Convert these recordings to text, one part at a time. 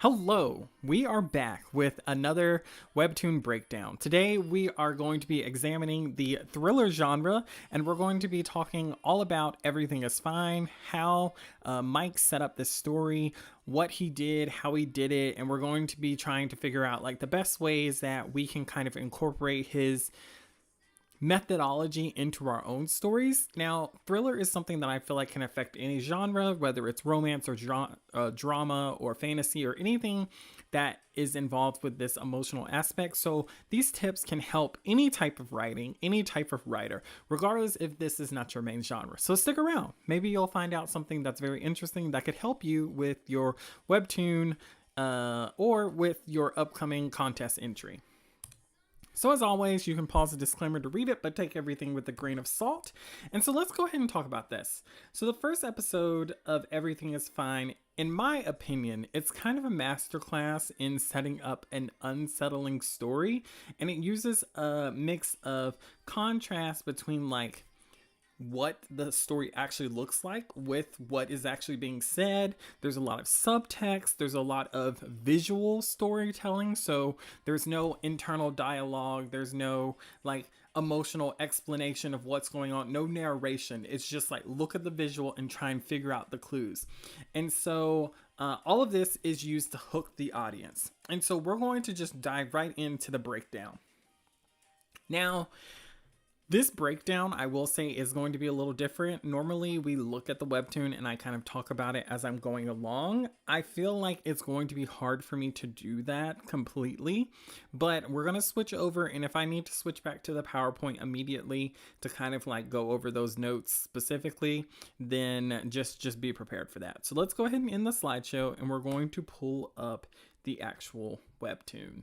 Hello, we are back with another Webtoon breakdown. Today we are going to be examining the thriller genre and we're going to be talking all about Everything is Fine, how Mike set up this story, what he did, how he did it, and we're going to be trying to figure out like the best ways that we can kind of incorporate his methodology into our own stories. Now, thriller is something that I feel like can affect any genre, whether it's romance or drama or fantasy or anything that is involved with this emotional aspect. So these tips can help any type of writing, any type of writer, regardless if this is not your main genre. So stick around. Maybe you'll find out something that's very interesting that could help you with your Webtoon or with your upcoming contest entry. So as always, you can pause the disclaimer to read it, but take everything with a grain of salt. And so let's go ahead and talk about this. So the first episode of Everything is Fine, in my opinion, it's kind of a masterclass in setting up an unsettling story. And it uses a mix of contrast between like what the story actually looks like with what is actually being said. There's a lot of subtext, there's a lot of visual storytelling, so there's no internal dialogue, there's no like emotional explanation of what's going on, no narration. It's just like look at the visual and try and figure out the clues. And so all of this is used to hook the audience. And so we're going to just dive right into the breakdown. Now, this breakdown, I will say, is going to be a little different. Normally, we look at the webtoon and I kind of talk about it as I'm going along. I feel like it's going to be hard for me to do that completely, but we're going to switch over. And if I need to switch back to the PowerPoint immediately to kind of like go over those notes specifically, then just be prepared for that. So let's go ahead and end the slideshow and we're going to pull up the actual webtoon.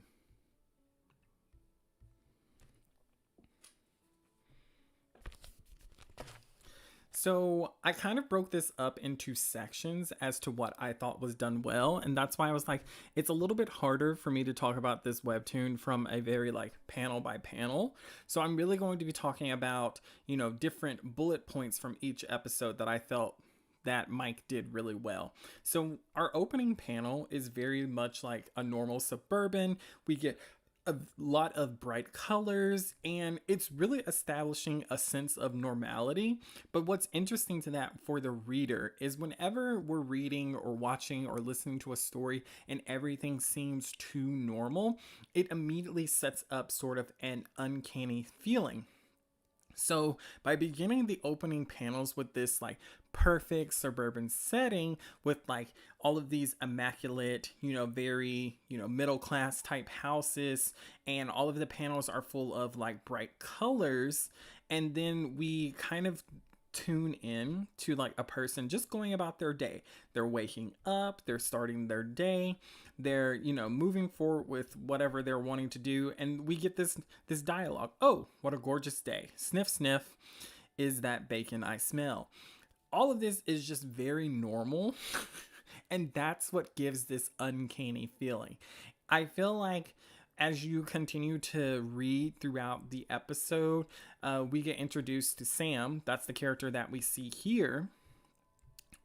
So I kind of broke this up into sections as to what I thought was done well. And that's why I was like, it's a little bit harder for me to talk about this webtoon from a very like panel by panel. So I'm really going to be talking about, you know, different bullet points from each episode that I felt that Mike did really well. So our opening panel is very much like a normal suburban. We get a lot of bright colors and it's really establishing a sense of normality. But what's interesting to that for the reader is whenever we're reading or watching or listening to a story and everything seems too normal, it immediately sets up sort of an uncanny feeling. So by beginning the opening panels with this like perfect suburban setting with like all of these immaculate, you know, very, you know, middle class type houses, and all of the panels are full of like bright colors, and then we kind of tune in to like a person just going about their day. They're waking up, they're starting their day, they're, you know, moving forward with whatever they're wanting to do, and we get this dialogue. Oh, what a gorgeous day. Sniff sniff, is that bacon I smell. All of this is just very normal and that's what gives this uncanny feeling. I feel like as you continue to read throughout the episode, we get introduced to Sam. That's the character that we see here.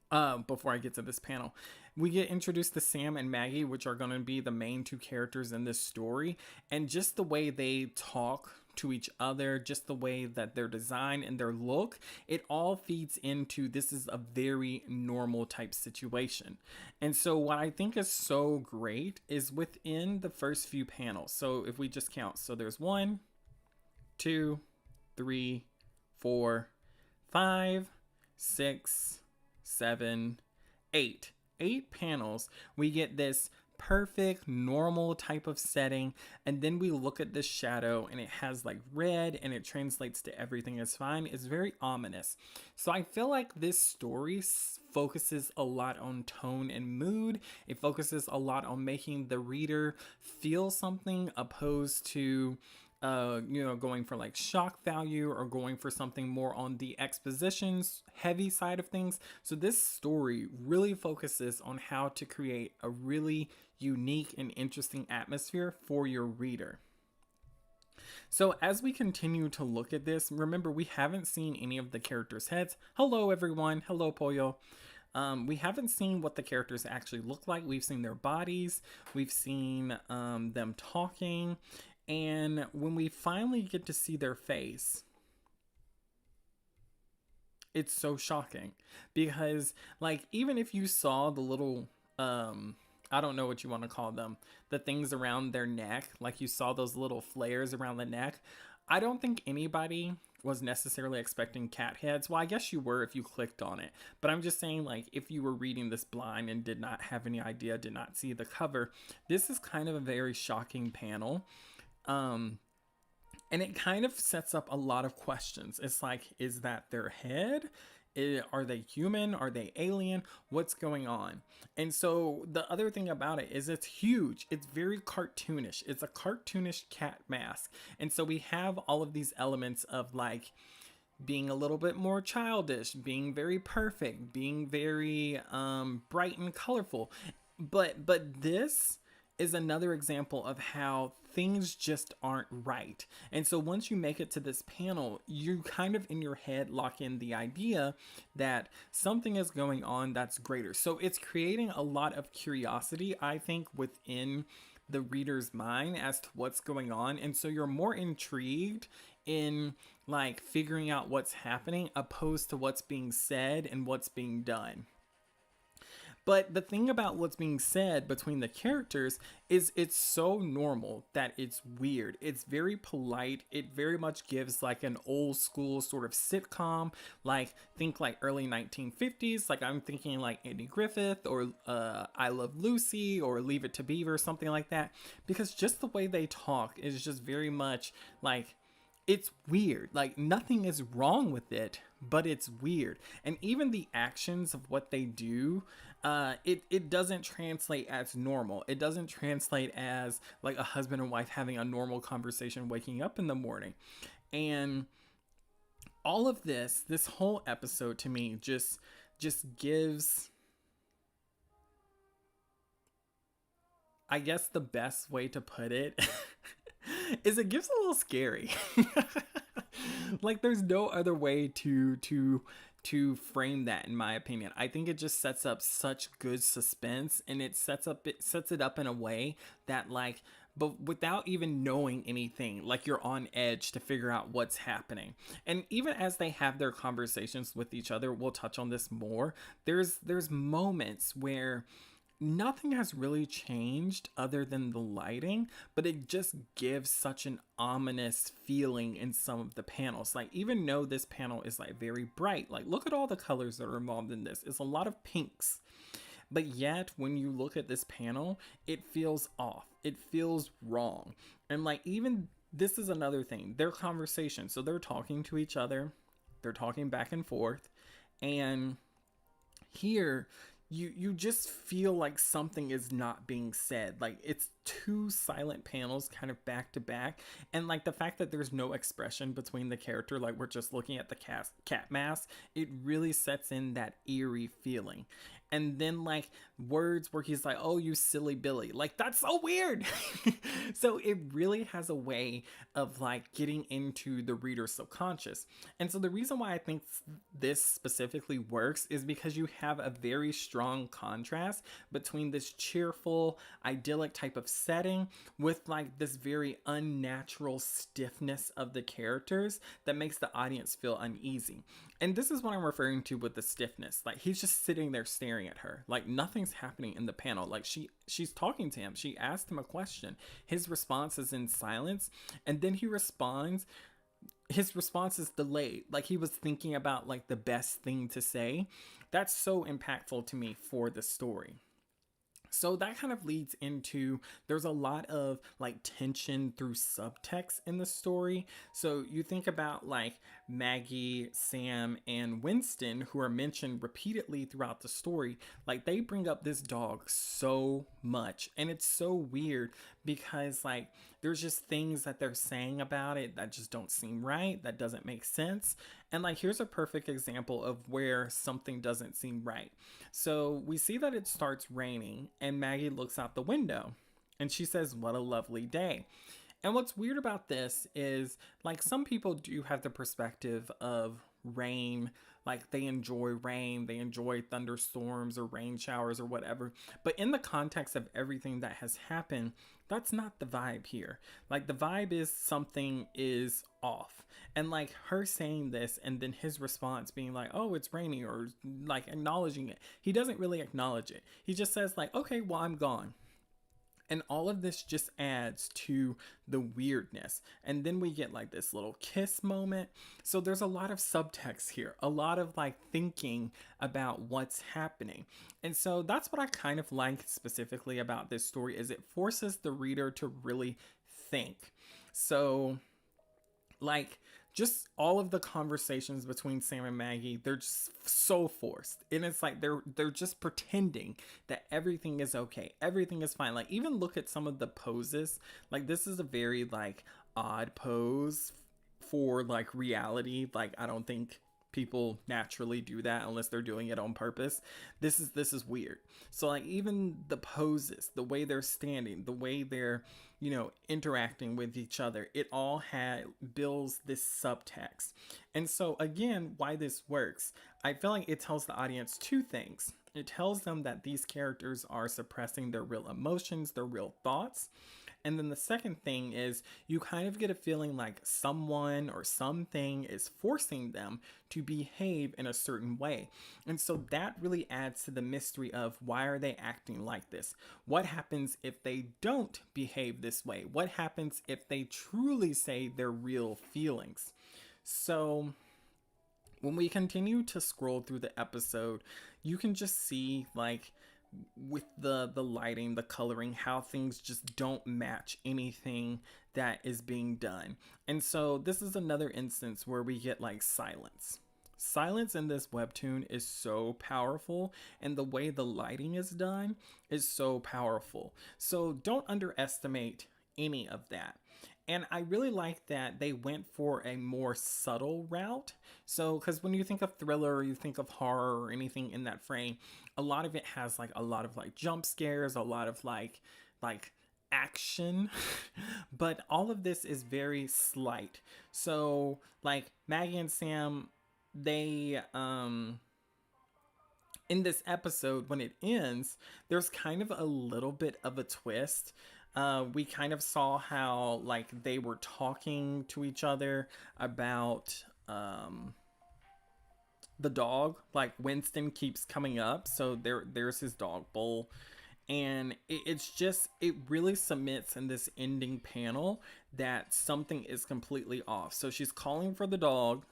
Before I get to this panel, we get introduced to Sam and Maggie, which are going to be the main two characters in this story. And just the way they talk to each other, just the way that their design and their look, it all feeds into this is a very normal type situation. And so what I think is so great is within the first few panels. So if we just count, so there's 1, 2, 3, 4, 5, 6, 7, 8. 8 panels, we get this perfect normal type of setting, and then we look at this shadow and it has like red and it translates to Everything is Fine. It's very ominous. So I feel like this story focuses a lot on tone and mood. It focuses a lot on making the reader feel something opposed to you know, going for like shock value or going for something more on the expositions heavy side of things. So this story really focuses on how to create a really unique and interesting atmosphere for your reader. So as we continue to look at this, remember we haven't seen any of the characters' heads. Hello everyone. Hello Pollo. We haven't seen what the characters actually look like. We've seen their bodies, we've seen them talking, and when we finally get to see their face, it's so shocking because, like, even if you saw the little I don't know what you want to call them, the things around their neck, like you saw those little flares around the neck, I don't think anybody was necessarily expecting cat heads. Well, I guess you were if you clicked on it, but I'm just saying, like, if you were reading this blind and did not have any idea, did not see the cover, this is kind of a very shocking panel. um and it kind of sets up a lot of questions. It's like, is that their head? Are they human? Are they alien? What's going on? And so the other thing about it is it's huge. It's very cartoonish. It's a cartoonish cat mask. And so we have all of these elements of, like, being a little bit more childish, being very perfect, being very bright and colorful. But this is another example of how things just aren't right. And so once you make it to this panel, you kind of in your head lock in the idea that something is going on that's greater. So it's creating a lot of curiosity, I think, within the reader's mind as to what's going on. And so you're more intrigued in, like, figuring out what's happening opposed to what's being said and what's being done. But the thing about what's being said between the characters is it's so normal that it's weird. It's very polite. It very much gives, like, an old school sort of sitcom. Like, think like early 1950s. Like, I'm thinking like Andy Griffith or I Love Lucy or Leave It to Beaver, something like that. Because just the way they talk is just very much like, it's weird. Like, nothing is wrong with it, but it's weird. And even the actions of what they do, it doesn't translate as normal. It doesn't translate as, like, a husband and wife having a normal conversation waking up in the morning. And all of this whole episode to me just gives, I guess the best way to put it is it gives a little scary. Like, there's no other way to frame that, in my opinion. I think it just sets up such good suspense, and it sets it up in a way that, like, but without even knowing anything, like, you're on edge to figure out what's happening. And even as they have their conversations with each other, we'll touch on this more, there's moments where nothing has really changed other than the lighting, but it just gives such an ominous feeling in some of the panels. Like, even though this panel is, like, very bright, like, look at all the colors that are involved in this. It's a lot of pinks. But yet, when you look at this panel, it feels off. It feels wrong. And, like, even this is another thing. Their conversation. So they're talking to each other. They're talking back and forth. And here, you just feel like something is not being said. Like, it's two silent panels kind of back to back, and, like, the fact that there's no expression between the character, like, we're just looking at the cat mask, it really sets in that eerie feeling. And then, like, words where he's like, oh, you silly Billy, like, that's so weird. So it really has a way of, like, getting into the reader's subconscious. And so the reason why I think this specifically works is because you have a very strong contrast between this cheerful, idyllic type of setting with, like, this very unnatural stiffness of the characters that makes the audience feel uneasy. And this is what I'm referring to with the stiffness. Like, he's just sitting there staring at her. Like, nothing's happening in the panel. Like, she's talking to him. She asked him a question. His response is in silence. And then he responds. His response is delayed. Like, he was thinking about, like, the best thing to say. That's so impactful to me for the story. So that kind of leads into, there's a lot of, like, tension through subtext in the story. So you think about, like, Maggie, Sam, and Winston, who are mentioned repeatedly throughout the story. Like, they bring up this dog so much, and it's so weird because, like, there's just things that they're saying about it that just don't seem right, that doesn't make sense. And, like, here's a perfect example of where something doesn't seem right. So we see that it starts raining, and Maggie looks out the window and she says, what a lovely day. And what's weird about this is, like, some people do have the perspective of rain, like they enjoy rain, they enjoy thunderstorms or rain showers or whatever. But in the context of everything that has happened, that's not the vibe here. Like the vibe is something is off. And like her saying this and then his response being like, oh, it's raining, or like acknowledging it. He doesn't really acknowledge it. He just says like, okay, well, I'm gone. And all of this just adds to the weirdness. And then we get like this little kiss moment. So there's a lot of subtext here, a lot of like thinking about what's happening. And so that's what I kind of like specifically about this story, is it forces the reader to really think. So like just all of the conversations between Sam and Maggie, they're just so forced. And it's like they're just pretending that everything is okay. Everything is fine. Like even look at some of the poses. Like this is a very like odd pose for like reality. Like I don't think people naturally do that unless they're doing it on purpose. This is weird. So like even the poses, the way they're standing, the way they're, you know, interacting with each other, it all builds this subtext. And so again, why this works, I feel like it tells the audience two things. It tells them that these characters are suppressing their real emotions, their real thoughts. And then the second thing is you kind of get a feeling like someone or something is forcing them to behave in a certain way. And so that really adds to the mystery of why are they acting like this? What happens if they don't behave this way? What happens if they truly say their real feelings? So when we continue to scroll through the episode, you can just see like with the lighting, the coloring, how things just don't match anything that is being done. And so this is another instance where we get like silence. Silence in this webtoon is so powerful, and the way the lighting is done is so powerful. So don't underestimate any of that. And I really like that they went for a more subtle route. So, because when you think of thriller, or you think of horror or anything in that frame, a lot of it has like a lot of like jump scares, a lot of like action, but all of this is very slight. So, like Maggie and Sam, they in this episode, when it ends, there's kind of a little bit of a twist. We kind of saw how like they were talking to each other about the dog. Like Winston keeps coming up, so there's his dog Bull, and it really submits in this ending panel that something is completely off. So she's calling for the dog.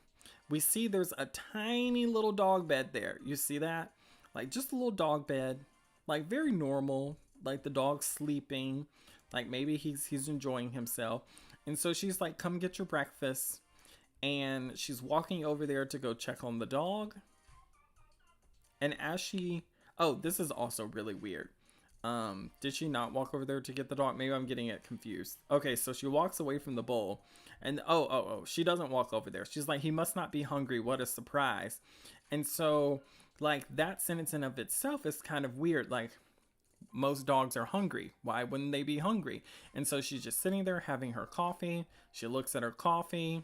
We see there's a tiny little dog bed there. You see that? Like just a little dog bed, like very normal. Like the dog's sleeping, like maybe he's enjoying himself. And so she's like, come get your breakfast. And she's walking over there to go check on the dog. And this is also really weird. Did she not walk over there to get the dog? Maybe I'm getting it confused. Okay, so she walks away from the bowl, and she doesn't walk over there. She's like, he must not be hungry. What a surprise. And so like that sentence in of itself is kind of weird. Like most dogs are hungry. Why wouldn't they be hungry? And so she's just sitting there having her coffee. She looks at her coffee.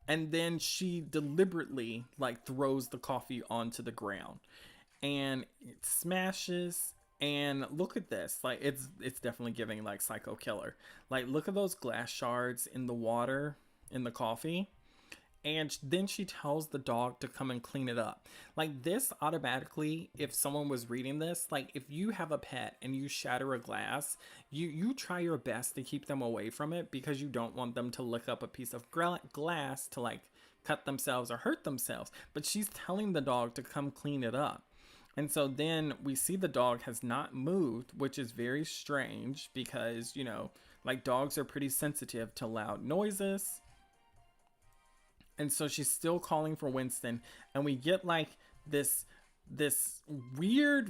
And then she deliberately like throws the coffee onto the ground. And it smashes. And look at this. Like it's definitely giving like Psycho Killer. Like look at those glass shards in the water in the coffee. And then she tells the dog to come and clean it up. Like this automatically, if someone was reading this, like if you have a pet and you shatter a glass, you try your best to keep them away from it, because you don't want them to lick up a piece of glass to like cut themselves or hurt themselves. But she's telling the dog to come clean it up. And so then we see the dog has not moved, which is very strange because, you know, like dogs are pretty sensitive to loud noises. And so she's still calling for Winston, and we get like this weird,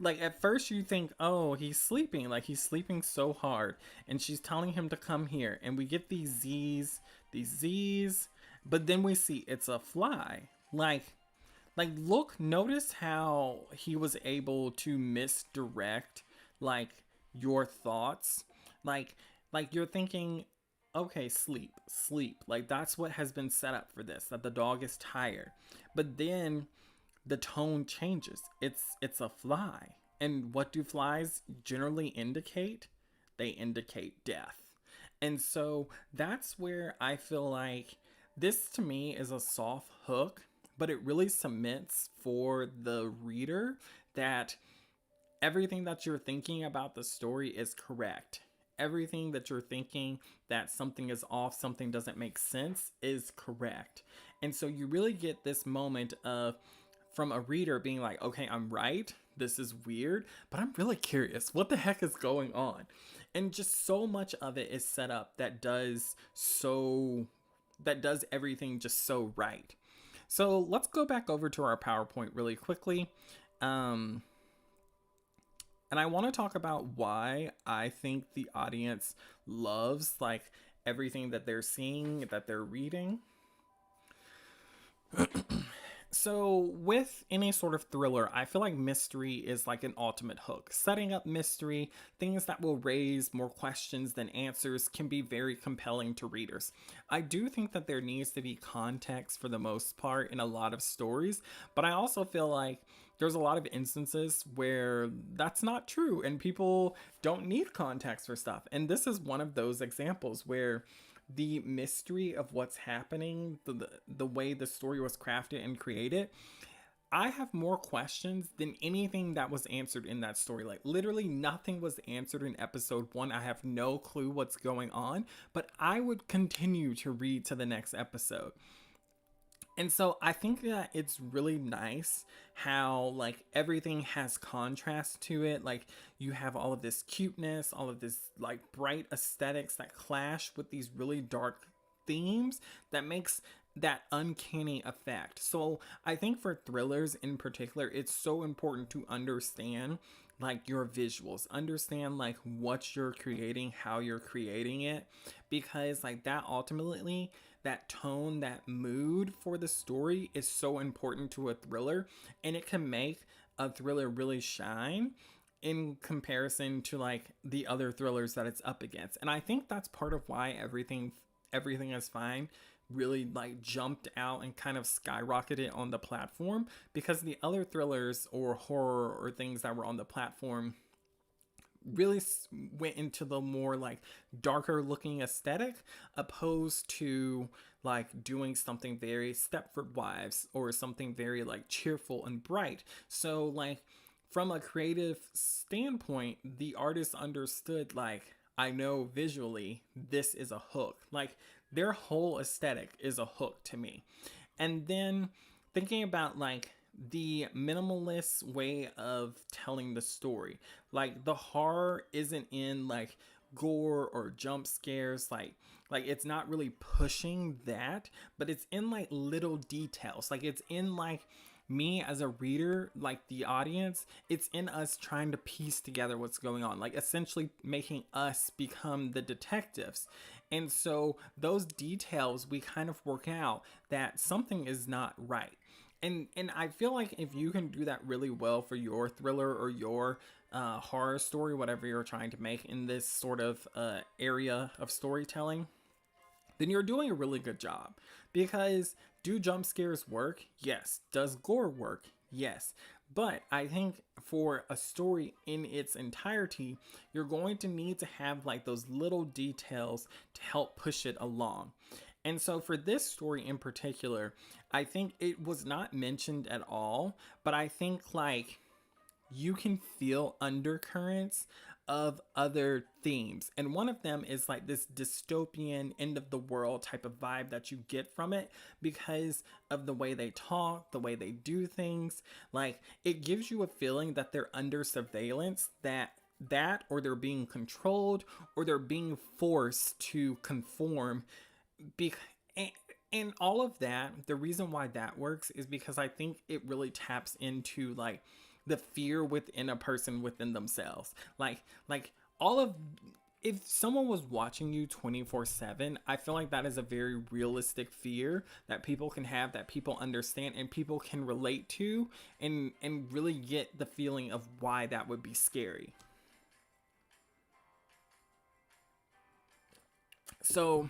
like at first you think, oh, he's sleeping so hard, and she's telling him to come here, and we get these Z's, but then we see it's a fly. Like notice how he was able to misdirect like your thoughts. Like you're thinking, okay, sleep. Like that's what has been set up for this, that the dog is tired. But then the tone changes. It's a fly. And what do flies generally indicate? They indicate death. And so that's where I feel like this to me is a soft hook, but it really cements for the reader that everything that you're thinking about the story is correct. Everything that you're thinking that something is off, something doesn't make sense is correct. And so you really get this moment of from a reader being like, okay, I'm right. This is weird, but I'm really curious. What the heck is going on? And just so much of it is set up that does everything just so right. So let's go back over to our PowerPoint really quickly. Um, and I want to talk about why I think the audience loves like everything that they're seeing, that they're reading. So, with any sort of thriller, I feel like mystery is like an ultimate hook. Setting up mystery, things that will raise more questions than answers, can be very compelling to readers. I do think that there needs to be context for the most part in a lot of stories, but I also feel like there's a lot of instances where that's not true and people don't need context for stuff. And this is one of those examples where the mystery of what's happening, the way the story was crafted and created, I have more questions than anything that was answered in that story. Like literally nothing was answered in episode 1. I have no clue what's going on, but I would continue to read to the next episode. And so I think that it's really nice how like everything has contrast to it. Like you have all of this cuteness, all of this like bright aesthetics that clash with these really dark themes that makes that uncanny effect. So I think for thrillers in particular, it's so important to understand like your visuals, understand like what you're creating, how you're creating it, because like that ultimately, that tone, that mood for the story is so important to a thriller, and it can make a thriller really shine in comparison to like the other thrillers that it's up against. And I think that's part of why everything is fine really like jumped out and kind of skyrocketed on the platform, because the other thrillers or horror or things that were on the platform really went into the more like darker looking aesthetic, opposed to like doing something very Stepford Wives or something very like cheerful and bright. So like from a creative standpoint, the artist understood like, I know visually this is a hook. Like their whole aesthetic is a hook to me. And then thinking about like the minimalist way of telling the story, like the horror isn't in like gore or jump scares, like it's not really pushing that, but it's in like little details. Like it's in like me as a reader, like the audience, it's in us trying to piece together what's going on, like essentially making us become the detectives. And so those details, we kind of work out that something is not right. And I feel like if you can do that really well for your thriller or your horror story, whatever you're trying to make in this sort of area of storytelling, then you're doing a really good job. Because do jump scares work? Yes. Does gore work? Yes. But I think for a story in its entirety, you're going to need to have like those little details to help push it along. And so for this story in particular, I think it was not mentioned at all, but I think like you can feel undercurrents of other themes. And one of them is like this dystopian end of the world type of vibe that you get from it because of the way they talk, the way they do things. Like it gives you a feeling that they're under surveillance, that or they're being controlled or they're being forced to conform. And all of that, the reason why that works is because I think it really taps into like the fear within a person within themselves. Like all of, if someone was watching you 24/7, I feel like that is a very realistic fear that people can have, that people understand and people can relate to, and really get the feeling of why that would be scary. So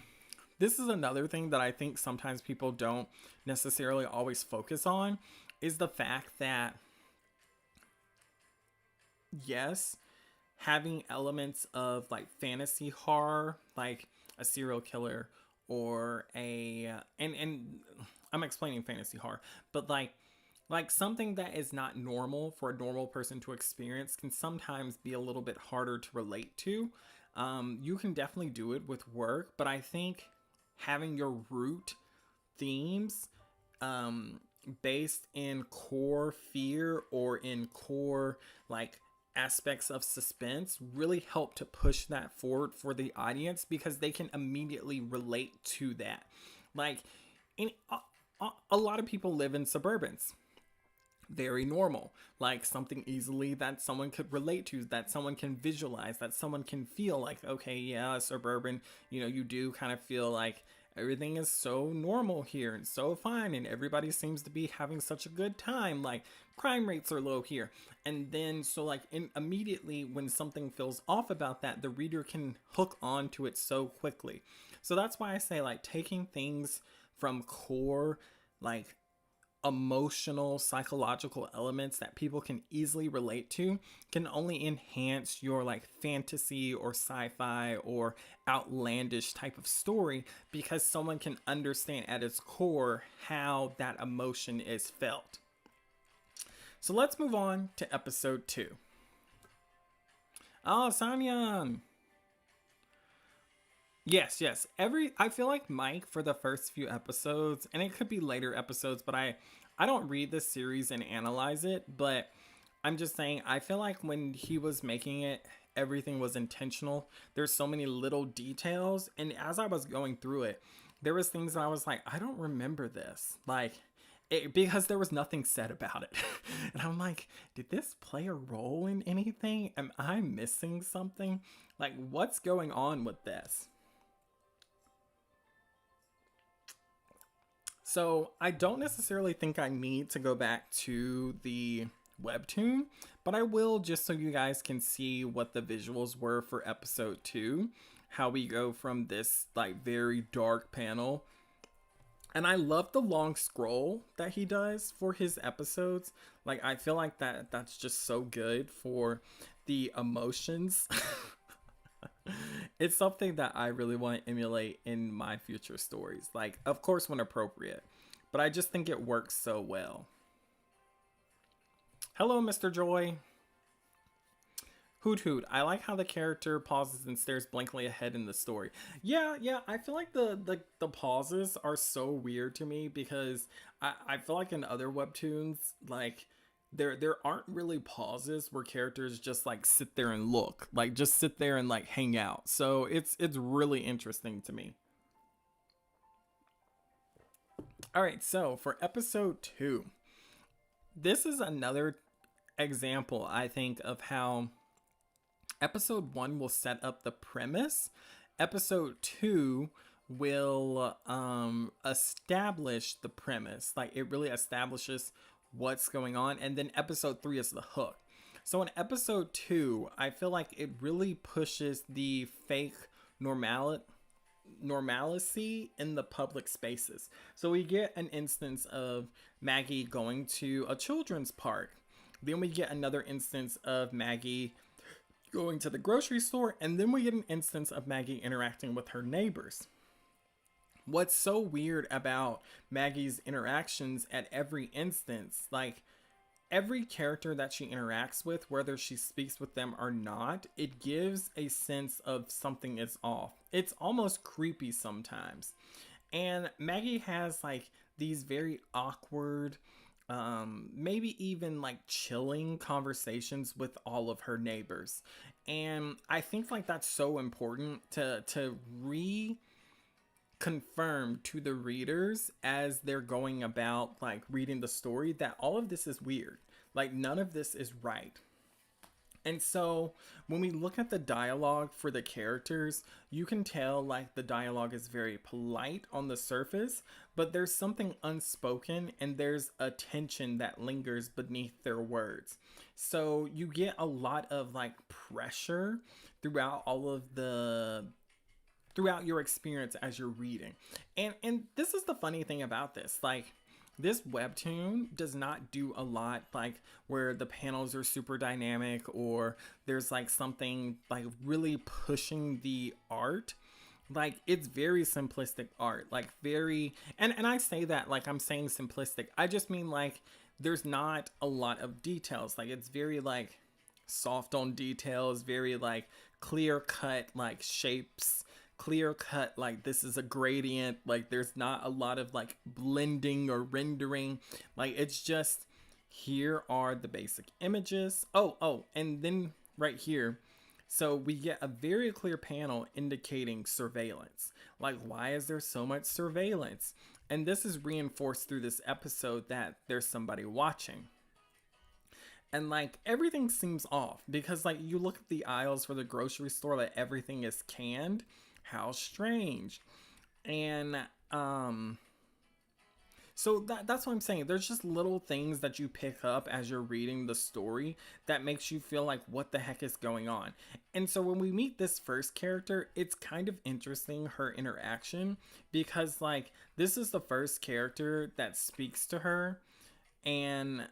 this is another thing that I think sometimes people don't necessarily always focus on, is the fact that, yes, having elements of like fantasy horror, like a serial killer or a and I'm explaining fantasy horror, but like something that is not normal for a normal person to experience can sometimes be a little bit harder to relate to. You can definitely do it with work, but I think having your root themes um, based in core fear or in core like aspects of suspense really help to push that forward for the audience because they can immediately relate to that. Like, in, a lot of people live in suburbans, very normal, like something easily that someone could relate to, that someone can visualize, that someone can feel like, okay, yeah, suburban, you do kind of feel like everything is so normal here and so fine and everybody seems to be having such a good time, like crime rates are low here. And then so like immediately when something feels off about that, the reader can hook on to it so quickly. So that's why I say like taking things from core like emotional, psychological elements that people can easily relate to can only enhance your like fantasy or sci-fi or outlandish type of story because someone can understand at its core how that emotion is felt. So let's move on to episode 2. Oh, Samyan. Yes, yes. I feel like Mike for the first few episodes, and it could be later episodes, but I don't read the series and analyze it, but I'm just saying I feel like when he was making it, everything was intentional. There's so many little details, and as I was going through it, there was things that I was like, I don't remember this. Like because there was nothing said about it. And I'm like, did this play a role in anything? Am I missing something? Like, what's going on with this? So I don't necessarily think I need to go back to the webtoon, but I will just so you guys can see what the visuals were for episode 2, how we go from this like very dark panel. And I love the long scroll that he does for his episodes. Like I feel like that's just so good for the emotions. It's something that I really want to emulate in my future stories. Like, of course, when appropriate. But I just think it works so well. Hello, Mr. Joy. Hoot hoot. I like how the character pauses and stares blankly ahead in the story. Yeah, yeah. I feel like the pauses are so weird to me because I feel like in other webtoons, like there aren't really pauses where characters just like sit there and look, like just sit there and like hang out. So it's really interesting to me. All right, so for episode 2, this is another example I think of how episode 1 will set up the premise. Episode 2 will establish the premise. Like it really establishes what's going on, and then episode 3 is the hook. So in episode 2, I feel like it really pushes the fake normalcy in the public spaces. So we get an instance of Maggie going to a children's park. Then we get another instance of Maggie going to the grocery store, and then we get an instance of Maggie interacting with her neighbors. What's so weird about Maggie's interactions at every instance, like every character that she interacts with, whether she speaks with them or not, it gives a sense of something is off. It's almost creepy sometimes. And Maggie has like these very awkward, maybe even like chilling conversations with all of her neighbors. And I think like that's so important to confirm to the readers as they're going about like reading the story that all of this is weird. Like none of this is right. And so when we look at the dialogue for the characters, you can tell like the dialogue is very polite on the surface, but there's something unspoken and there's a tension that lingers beneath their words. So you get a lot of like pressure throughout all of throughout your experience as you're reading. And this is the funny thing about this. Like, this webtoon does not do a lot like where the panels are super dynamic or there's like something like really pushing the art. Like, it's very simplistic art, like very, and I say that like I'm saying simplistic, I just mean like there's not a lot of details. Like, it's very like soft on details, very like clear cut like shapes, clear cut like this is a gradient. Like, there's not a lot of like blending or rendering. Like, it's just, here are the basic images. Oh, and then right here, so we get a very clear panel indicating surveillance. Like, why is there so much surveillance? And this is reinforced through this episode that there's somebody watching. And like, everything seems off because like you look at the aisles for the grocery store, like everything is canned. How strange. And so that's what I'm saying. There's just little things that you pick up as you're reading the story that makes you feel like, what the heck is going on? And so when we meet this first character, it's kind of interesting, her interaction, because like this is the first character that speaks to her and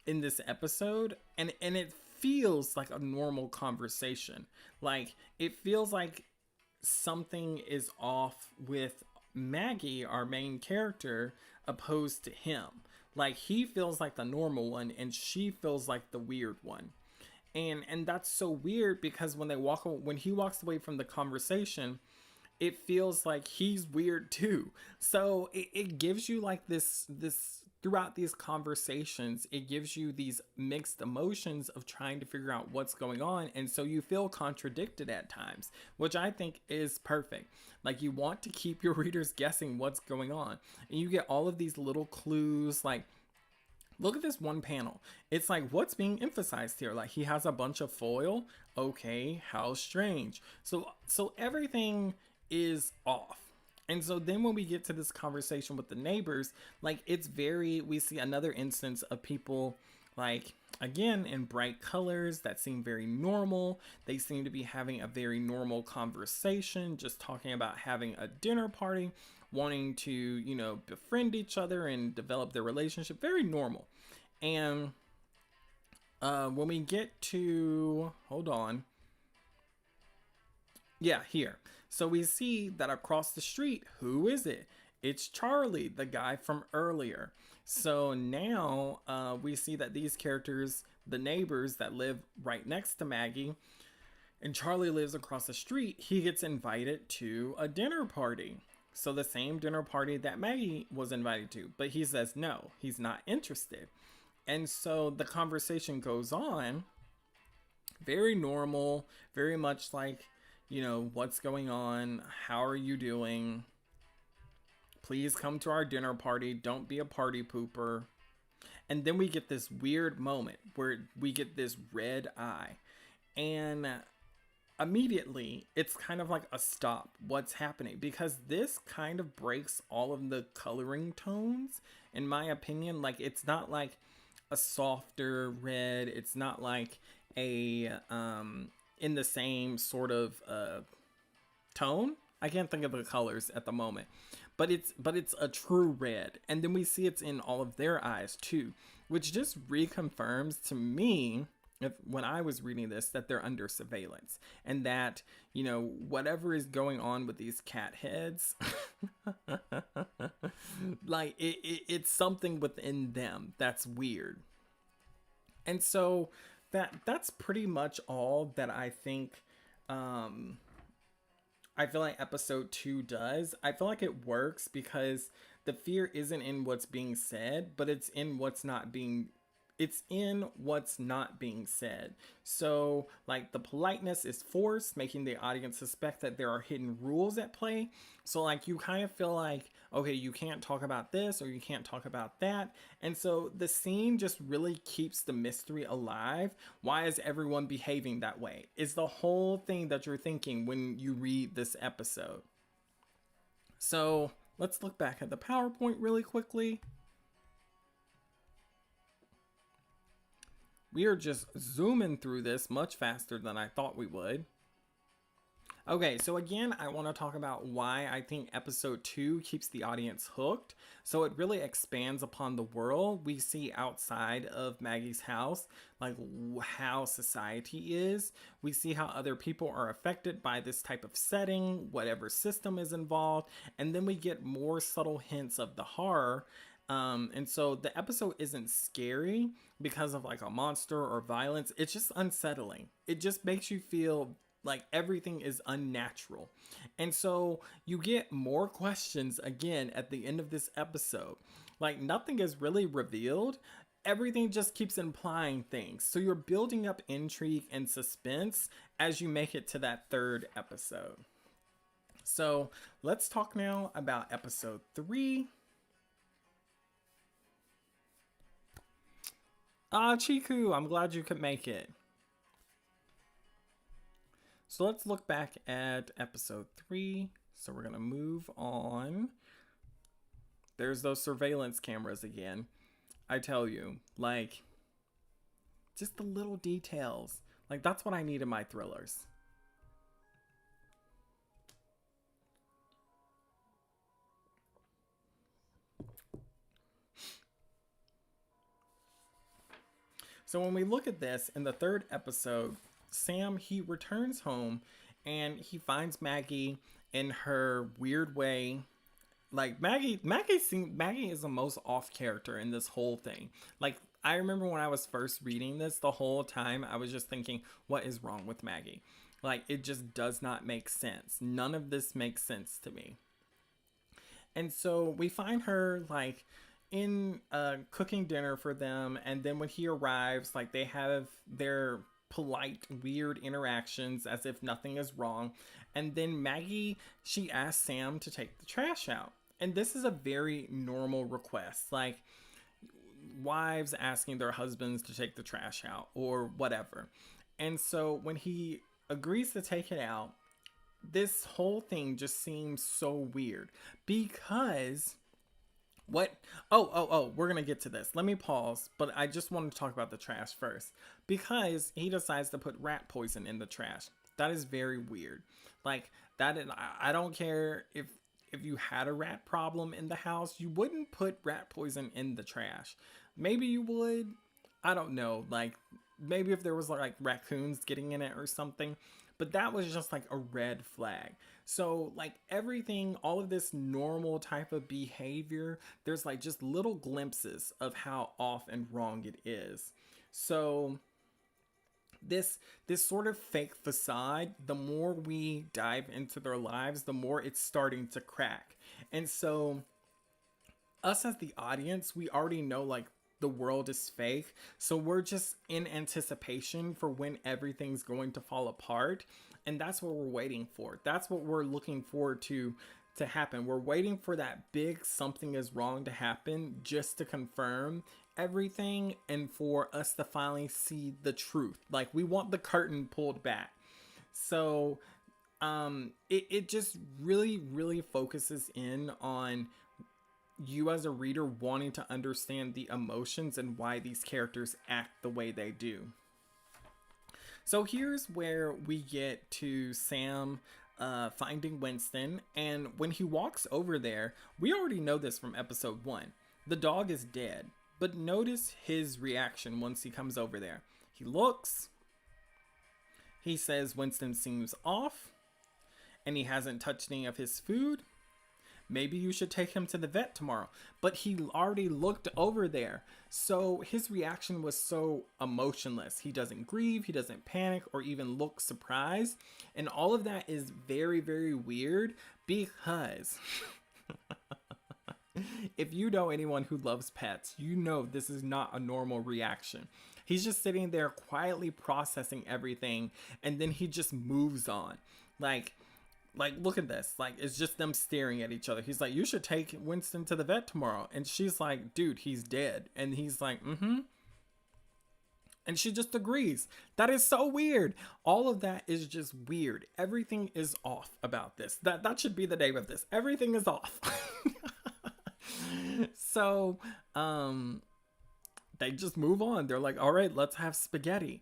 in this episode, and it feels like a normal conversation. Like, it feels like something is off with Maggie, our main character, opposed to him. Like, he feels like the normal one and she feels like the weird one. And that's so weird because when he walks away from the conversation, it feels like he's weird too. So it gives you like this throughout these conversations, it gives you these mixed emotions of trying to figure out what's going on. And so you feel contradicted at times, which I think is perfect. Like, you want to keep your readers guessing what's going on. And you get all of these little clues. Like, look at this one panel. It's like, what's being emphasized here? Like, he has a bunch of foil. Okay, how strange. So everything is off. And so then when we get to this conversation with the neighbors, like, we see another instance of people, like, again, in bright colors that seem very normal. They seem to be having a very normal conversation, just talking about having a dinner party, wanting to, befriend each other and develop their relationship. Very normal. And when we get to, hold on. Yeah, here. So we see that across the street, who is it? It's Charlie, the guy from earlier. So now we see that these characters, the neighbors that live right next to Maggie, and Charlie lives across the street, he gets invited to a dinner party. So the same dinner party that Maggie was invited to. But he says no, he's not interested. And so the conversation goes on. Very normal, very much like, what's going on? How are you doing? Please come to our dinner party. Don't be a party pooper. And then we get this weird moment where we get this red eye. And immediately, it's kind of like a stop. What's happening? Because this kind of breaks all of the coloring tones, in my opinion. Like, it's not like a softer red. It's not like a in the same sort of tone. I can't think of the colors at the moment, but it's a true red. And then we see it's in all of their eyes too, which just reconfirms to me, when I was reading this, that they're under surveillance, and that, whatever is going on with these cat heads, like it's something within them that's weird. And so that's pretty much all that I think I feel like episode 2 does. I feel like it works because the fear isn't in what's being said, but it's in what's not being said. So, like, the politeness is forced, making the audience suspect that there are hidden rules at play. So, like, you kind of feel like, okay, you can't talk about this or you can't talk about that. And so the scene just really keeps the mystery alive. Why is everyone behaving that way? It's the whole thing that you're thinking when you read this episode. So let's look back at the PowerPoint really quickly. We are just zooming through this much faster than I thought we would. Okay, so again, I want to talk about why I think episode 2 keeps the audience hooked. So it really expands upon the world we see outside of Maggie's house, like how society is. We see how other people are affected by this type of setting, whatever system is involved, and then we get more subtle hints of the horror. And so the episode isn't scary because of like a monster or violence. It's just unsettling. It just makes you feel like everything is unnatural. And so you get more questions again at the end of this episode. Like nothing is really revealed. Everything just keeps implying things. So you're building up intrigue and suspense as you make it to that third episode. So let's talk now about episode 3. Ah, Chiku, I'm glad you could make it. So let's look back at episode 3. So we're going to move on. There's those surveillance cameras again. I tell you, like, just the little details. Like, that's what I need in my thrillers. So when we look at this in the third episode, Sam, he returns home and he finds Maggie in her weird way. Like Maggie is the most off character in this whole thing. Like I remember when I was first reading this, the whole time I was just thinking, what is wrong with Maggie? Like it just does not make sense. None of this makes sense to me. And so we find her like in cooking dinner for them, and then when he arrives, like they have their polite weird interactions as if nothing is wrong. And then Maggie, she asks Sam to take the trash out, and this is a very normal request, like wives asking their husbands to take the trash out or whatever. And so when he agrees to take it out, this whole thing just seems so weird because what? Oh, we're gonna get to this. Let me pause, but I just want to talk about the trash first because he decides to put rat poison in the trash. That is very weird. Like that, I don't care if you had a rat problem in the house, you wouldn't put rat poison in the trash. Maybe you would. I don't know. Like maybe if there was like raccoons getting in it or something. But that was just like a red flag. So like everything, all of this normal type of behavior, there's like just little glimpses of how off and wrong it is. So this sort of fake facade, the more we dive into their lives, the more it's starting to crack. And so us as the audience, we already know like the world is fake. So we're just in anticipation for when everything's going to fall apart. And that's what we're waiting for. That's what we're looking forward to happen. We're waiting for that big something is wrong to happen just to confirm everything and for us to finally see the truth. Like we want the curtain pulled back. So it just really focuses in on you as a reader wanting to understand the emotions and why these characters act the way they do. So here's where we get to Sam finding Winston, and when he walks over there, we already know this from episode 1. The dog is dead, but notice his reaction once he comes over there. He looks, he says Winston seems off, and he hasn't touched any of his food. Maybe you should take him to the vet tomorrow. But he already looked over there. So his reaction was so emotionless. He doesn't grieve, he doesn't panic, or even look surprised. And all of that is very weird because if you know anyone who loves pets, you know this is not a normal reaction. He's just sitting there quietly processing everything, and then he just moves on. Like look at this. Like it's just them staring at each other. He's like, you should take Winston to the vet tomorrow. And she's like, dude, he's dead. And he's like, and she just agrees. That is so weird. All of that is just weird. Everything is off about this. That should be the name of this. Everything is off. So they just move on. They're like, all right, let's have spaghetti.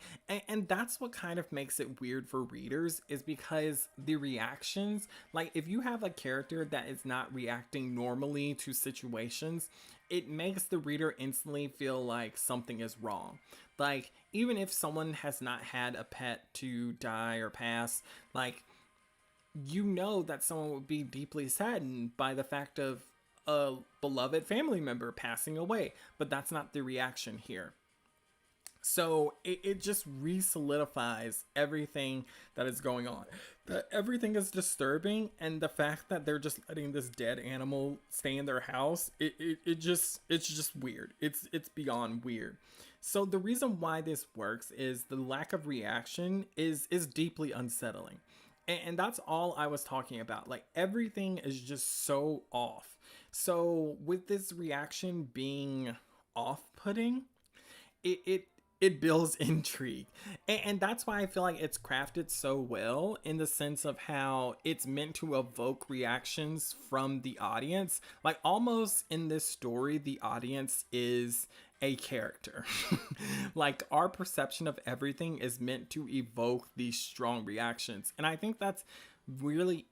And that's what kind of makes it weird for readers, is because the reactions, like if you have a character that is not reacting normally to situations, it makes the reader instantly feel like something is wrong. Like, even if someone has not had a pet to die or pass, like, you know that someone would be deeply saddened by the fact of a beloved family member passing away, but that's not the reaction here. So it just re-solidifies everything that is going on. That everything is disturbing, and the fact that they're just letting this dead animal stay in their house, it's just weird. It's beyond weird. So the reason why this works is the lack of reaction is deeply unsettling. And that's all I was talking about. Like, everything is just so off. So with this reaction being off-putting, it it builds intrigue. And that's why I feel like it's crafted so well, in the sense of how it's meant to evoke reactions from the audience. Like, almost in this story, the audience is a character. Like, our perception of everything is meant to evoke these strong reactions. And I think that's really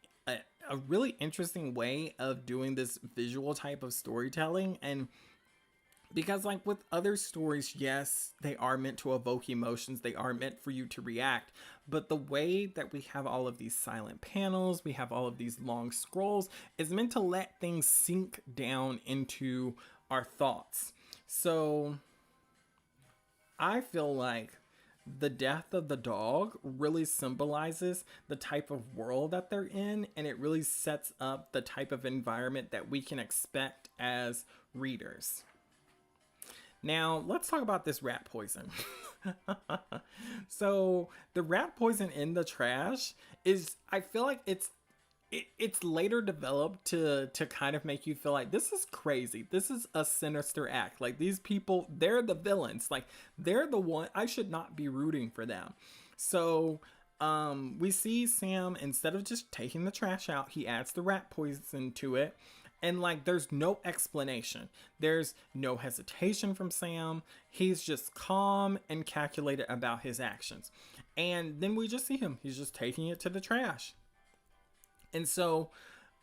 a really interesting way of doing this visual type of storytelling. And because, like with other stories, yes, they are meant to evoke emotions, they are meant for you to react, but the way that we have all of these silent panels, we have all of these long scrolls, is meant to let things sink down into our thoughts. So I feel like the death of the dog really symbolizes the type of world that they're in, and it really sets up the type of environment that we can expect as readers. Now, let's talk about this rat poison. So, the rat poison in the trash is, I feel like it's later developed to kind of make you feel like this is crazy. This is a sinister act. Like, these people, they're the villains. Like, they're the one, I should not be rooting for them. So, we see Sam, instead of just taking the trash out, he adds the rat poison to it. And like, there's no explanation. There's no hesitation from Sam. He's just calm and calculated about his actions. And then we just see him. He's just taking it to the trash. And so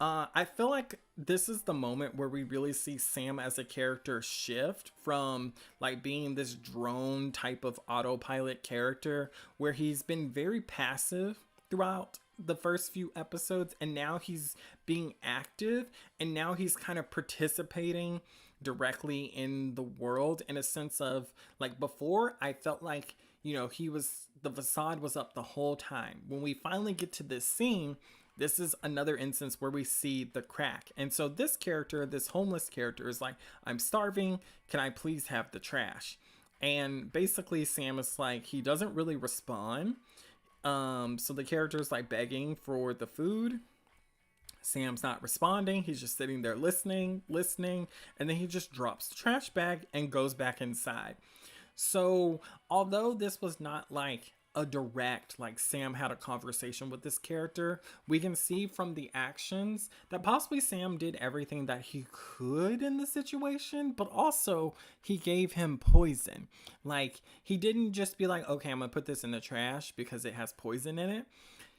I feel like this is the moment where we really see Sam as a character shift from like being this drone type of autopilot character, where he's been very passive throughout the first few episodes, and now he's being active, and now he's kind of participating directly in the world, in a sense of, like, before I felt like, you know, the facade was up the whole time. When we finally get to this scene, this is another instance where we see the crack. And so this character, this homeless character, is like, I'm starving, can I please have the trash? And basically Sam is like, he doesn't really respond. So the character's like begging for the food. Sam's not responding. He's just sitting there listening, and then he just drops the trash bag and goes back inside. So although this was not like a direct, like, Sam had a conversation with this character, we can see from the actions that possibly Sam did everything that he could in the situation, but also he gave him poison. Like, he didn't just be like, okay, I'm gonna put this in the trash because it has poison in it.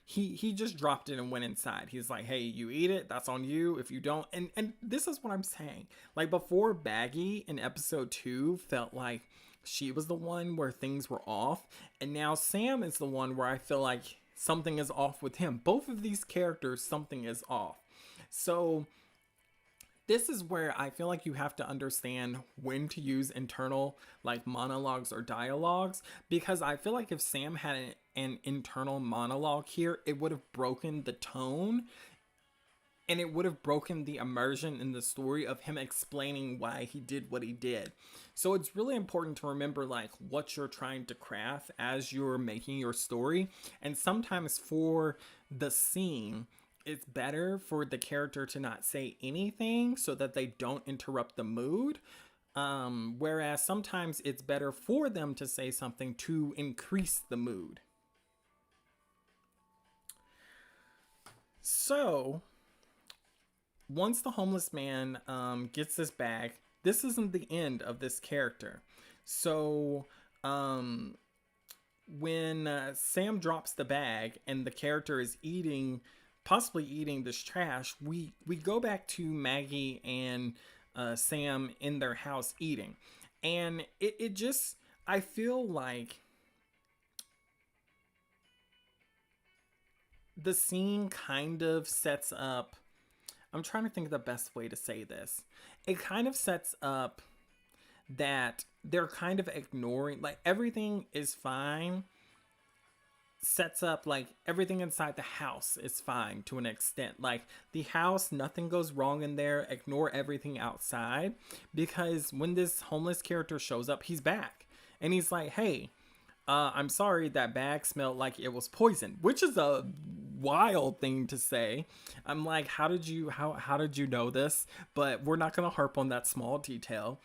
He just dropped it and went inside. He's like, hey, you eat it, that's on you. If you don't, and this is what I'm saying. Like, before, Baggy in episode 2 felt like she was the one where things were off, and now Sam is the one where I feel like something is off with him. Both of these characters, something is off. So this is where I feel like you have to understand when to use internal, like, monologues or dialogues, because I feel like if Sam had an internal monologue here, it would have broken the tone, and it would have broken the immersion in the story of him explaining why he did what he did. So it's really important to remember, like, what you're trying to craft as you're making your story. And sometimes for the scene, it's better for the character to not say anything so that they don't interrupt the mood. Whereas sometimes it's better for them to say something to increase the mood. So once the homeless man gets this bag, this isn't the end of this character. So, um, when Sam drops the bag and the character is eating, possibly eating this trash, we go back to Maggie and Sam in their house eating, and it just, I feel like the scene kind of sets up. I'm trying to think of the best way to say this. It kind of sets up that they're kind of ignoring, like, everything is fine, sets up like everything inside the house is fine to an extent. Like the house, nothing goes wrong in there. Ignore everything outside, because when this homeless character shows up, he's back and he's like, "Hey, I'm sorry, that bag smelled like it was poison," which is a wild thing to say. I'm like, how did you know this? But we're not gonna harp on that small detail.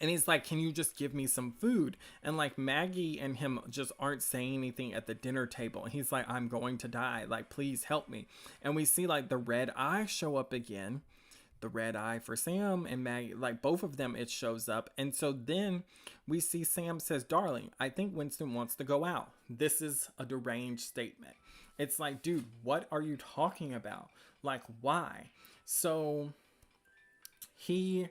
And he's like, "Can you just give me some food?" And like Maggie and him just aren't saying anything at the dinner table. And he's like, "I'm going to die. Like, please help me." And we see like the red eye show up again. The red eye for Sam and Maggie, like both of them, it shows up. And so then we see Sam says, "Darling, I think Winston wants to go out." This is a deranged statement. It's like, dude, what are you talking about? Like, why? So he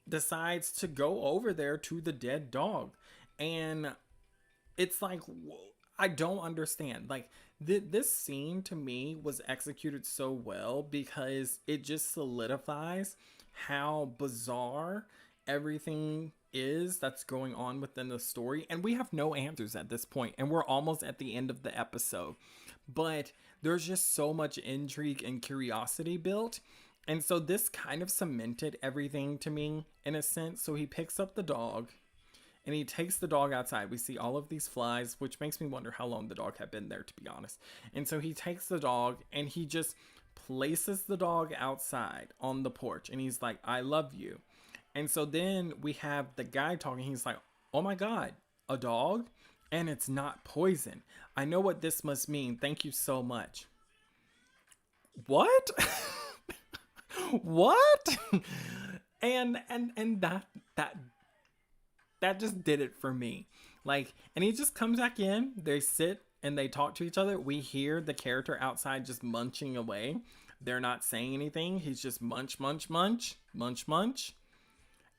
decides to go over there to the dead dog. And it's like, I don't understand. Like, this scene to me was executed so well because it just solidifies how bizarre everything is that's going on within the story. And we have no answers at this point, and we're almost at the end of the episode. But there's just so much intrigue and curiosity built. And so this kind of cemented everything to me in a sense. So he picks up the dog and he takes the dog outside. We see all of these flies, which makes me wonder how long the dog had been there, to be honest. And so he takes the dog and he just places the dog outside on the porch. And he's like, "I love you." And so then we have the guy talking. He's like, "Oh my God, a dog? And it's not poison. I know what this must mean. Thank you so much." What? What? And that that just did it for me. Like, and he just comes back in, they sit and they talk to each other. We hear the character outside just munching away. They're not saying anything. He's just munch, munch, munch, munch, munch.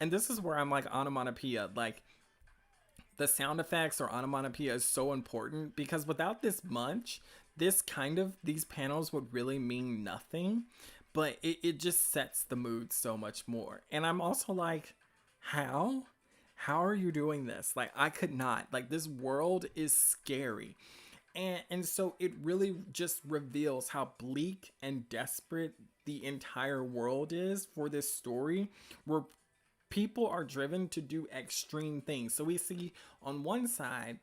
And this is where I'm like, onomatopoeia, like the sound effects or onomatopoeia is so important, because without this munch, these panels would really mean nothing. But it just sets the mood so much more. And I'm also like, how? How are you doing this? Like, I could not. Like, this world is scary. And so it really just reveals how bleak and desperate the entire world is for this story, where people are driven to do extreme things. So we see on one side,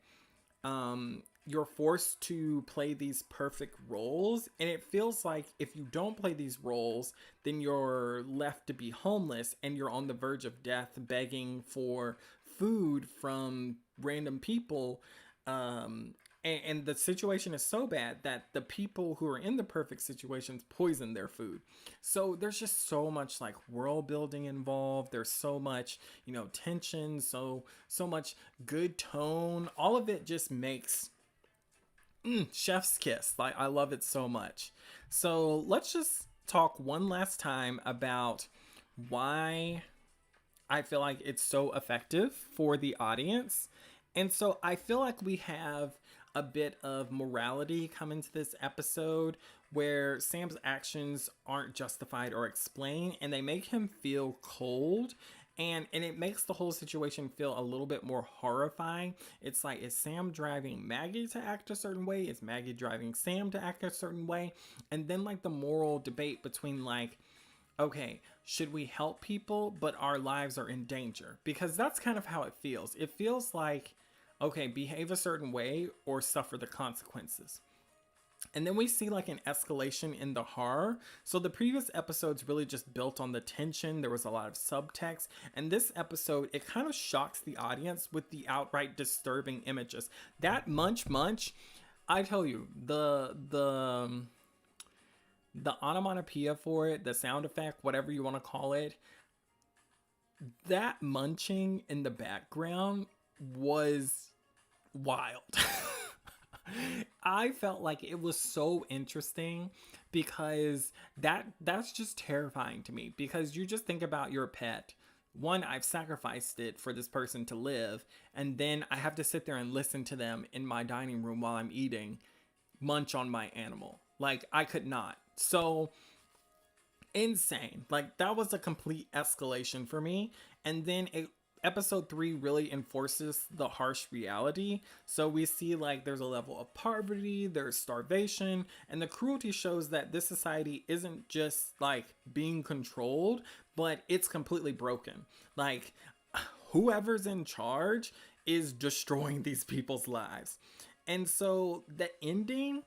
you're forced to play these perfect roles, and it feels like if you don't play these roles, then you're left to be homeless and you're on the verge of death, begging for food from random people. And the situation is so bad that the people who are in the perfect situations poison their food. So there's just so much like world building involved. There's so much, tension, so much good tone. All of it just makes chef's kiss. Like, I love it so much. So let's just talk one last time about why I feel like it's so effective for the audience. And so I feel like we have a bit of morality come into this episode, where Sam's actions aren't justified or explained, and they make him feel cold. And it makes the whole situation feel a little bit more horrifying. It's like, is Sam driving Maggie to act a certain way? Is Maggie driving Sam to act a certain way? And then like the moral debate between like, okay, should we help people, but our lives are in danger? Because that's kind of how it feels. It feels like, okay, behave a certain way or suffer the consequences. And then we see like an escalation in the horror. So the previous episodes really just built on the tension. There was a lot of subtext. And this episode, it kind of shocks the audience with the outright disturbing images. That munch munch, I tell you, the onomatopoeia for it, the sound effect, whatever you want to call it, that munching in the background was wild. I felt like it was so interesting because that's just terrifying to me, because you just think about your pet. One, I've sacrificed it for this person to live, and then I have to sit there and listen to them in my dining room while I'm eating munch on my animal. Like, I could not. So insane. Like, that was a complete escalation for me. And then episode 3 really enforces the harsh reality. So we see like there's a level of poverty, there's starvation, and the cruelty shows that this society isn't just like being controlled, but it's completely broken. Like, whoever's in charge is destroying these people's lives. And so the ending,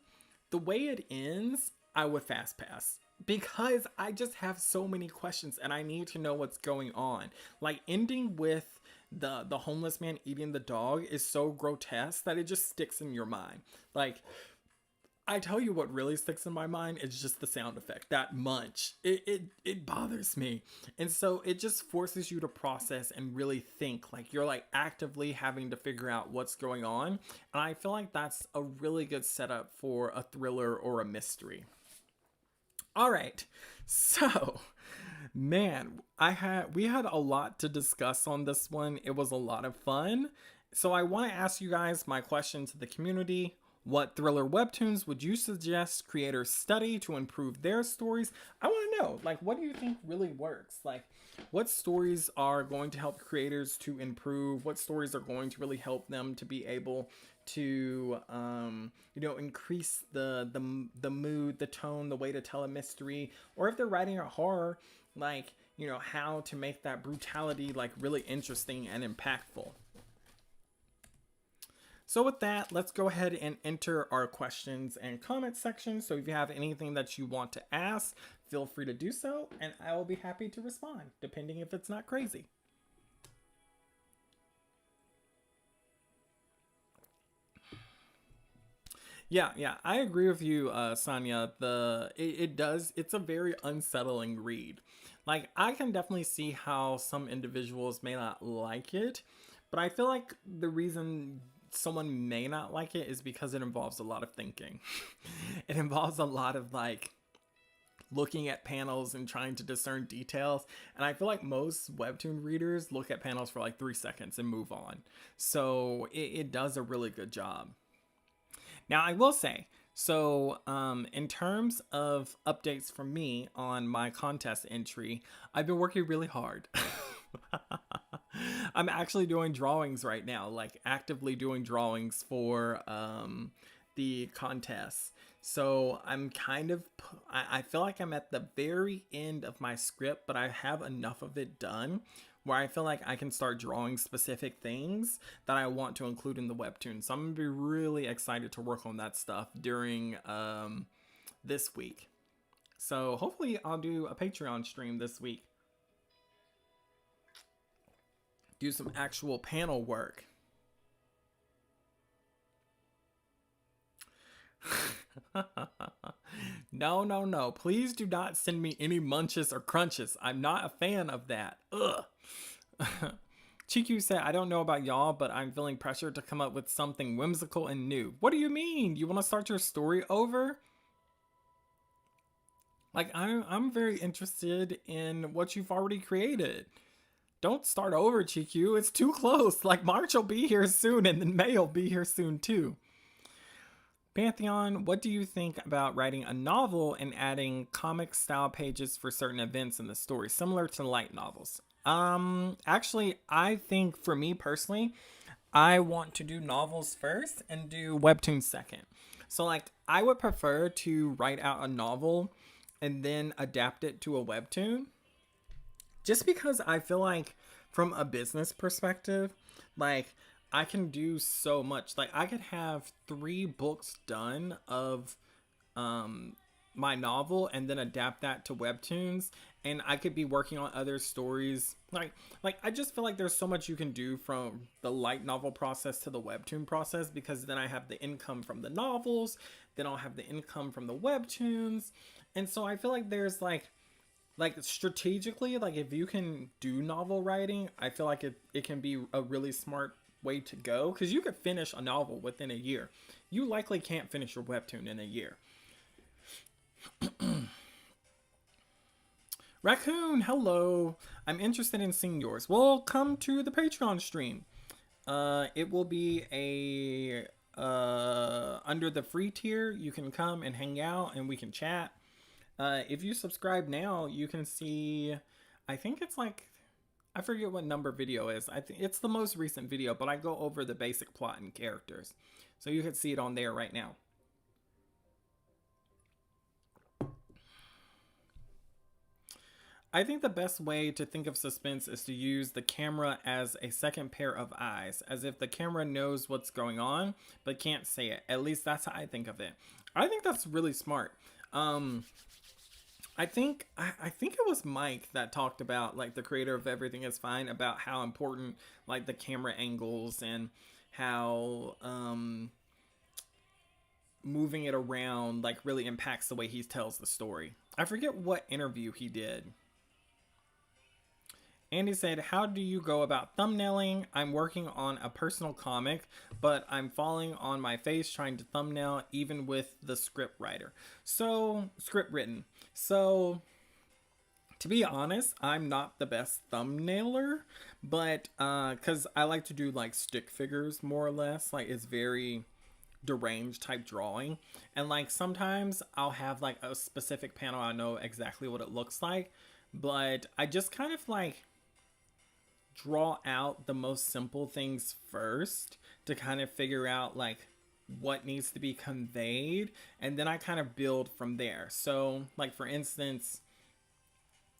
the way it ends, I would fast pass, because I just have so many questions and I need to know what's going on. Like, ending with the homeless man eating the dog is so grotesque that it just sticks in your mind. Like, I tell you what really sticks in my mind is just the sound effect, that munch. It bothers me. And so it just forces you to process and really think. Like, you're like actively having to figure out what's going on. And I feel like that's a really good setup for a thriller or a mystery. All right. So, man, we had a lot to discuss on this one. It was a lot of fun. So I want to ask you guys my question to the community. What thriller webtoons would you suggest creators study to improve their stories? I want to know, like, what do you think really works? Like, what stories are going to help creators to improve? What stories are going to really help them to be able to, increase the mood, the tone, the way to tell a mystery? Or if they're writing a horror, like, how to make that brutality, like, really interesting and impactful. So with that, let's go ahead and enter our questions and comments section. So if you have anything that you want to ask, feel free to do so, and I will be happy to respond, depending if it's not crazy. Yeah, I agree with you, Sonia. It's a very unsettling read. Like, I can definitely see how some individuals may not like it, but I feel like the reason someone may not like it is because it involves a lot of thinking. It involves a lot of like looking at panels and trying to discern details. And I feel like most webtoon readers look at panels for like 3 seconds and move on. So it does a really good job. Now, I will say, so in terms of updates from me on my contest entry, I've been working really hard. I'm actually doing drawings right now, like actively doing drawings for the contest. So I'm I feel like I'm at the very end of my script, but I have enough of it done where I feel like I can start drawing specific things that I want to include in the webtoon. So I'm gonna be really excited to work on that stuff during this week. So hopefully I'll do a Patreon stream this week. Do some actual panel work. No. Please do not send me any munches or crunches. I'm not a fan of that. Ugh. Chiku said, I don't know about y'all, but I'm feeling pressure to come up with something whimsical and new. What do you mean? You want to start your story over? Like, I'm very interested in what you've already created. Don't start over, Chiku. It's too close. Like, March will be here soon, and then May will be here soon, too. Pantheon, what do you think about writing a novel and adding comic-style pages for certain events in the story, similar to light novels? Actually, I think for me personally, I want to do novels first and do webtoons second. So, like, I would prefer to write out a novel and then adapt it to a webtoon. Just because I feel like from a business perspective, like, I can do so much. Like, I could have 3 books done of my novel and then adapt that to webtoons, and I could be working on other stories. Like I just feel like there's so much you can do from the light novel process to the webtoon process, because then I have the income from the novels, then I'll have the income from the webtoons. And so I feel like there's like like strategically, like if you can do novel writing, I feel like it can be a really smart way to go because you could finish a novel within a year. You likely can't finish your webtoon in a year. Raccoon, hello. I'm interested in seeing yours. Well, come to the Patreon stream. It will be a under the free tier. You can come and hang out, and we can chat. If you subscribe now, you can see. I think it's like I forget what number video is. I think it's the most recent video, but I go over the basic plot and characters, so you can see it on there right now. I think the best way to think of suspense is to use the camera as a second pair of eyes, as if the camera knows what's going on but can't say it. At least that's how I think of it. I think that's really smart. I think it was Mike that talked about, like, the creator of Everything Is Fine, about how important like the camera angles and how moving it around like really impacts the way he tells the story. I forget what interview he did. Andy said, how do you go about thumbnailing? I'm working on a personal comic, but I'm falling on my face trying to thumbnail even with the script writer. So, script written. So, to be honest, I'm not the best thumbnailer, but because I like to do like stick figures more or less. Like, it's very deranged type drawing. And like sometimes I'll have like a specific panel, I know exactly what it looks like, but I just kind of like draw out the most simple things first to kind of figure out like what needs to be conveyed, and then I kind of build from there. So like for instance,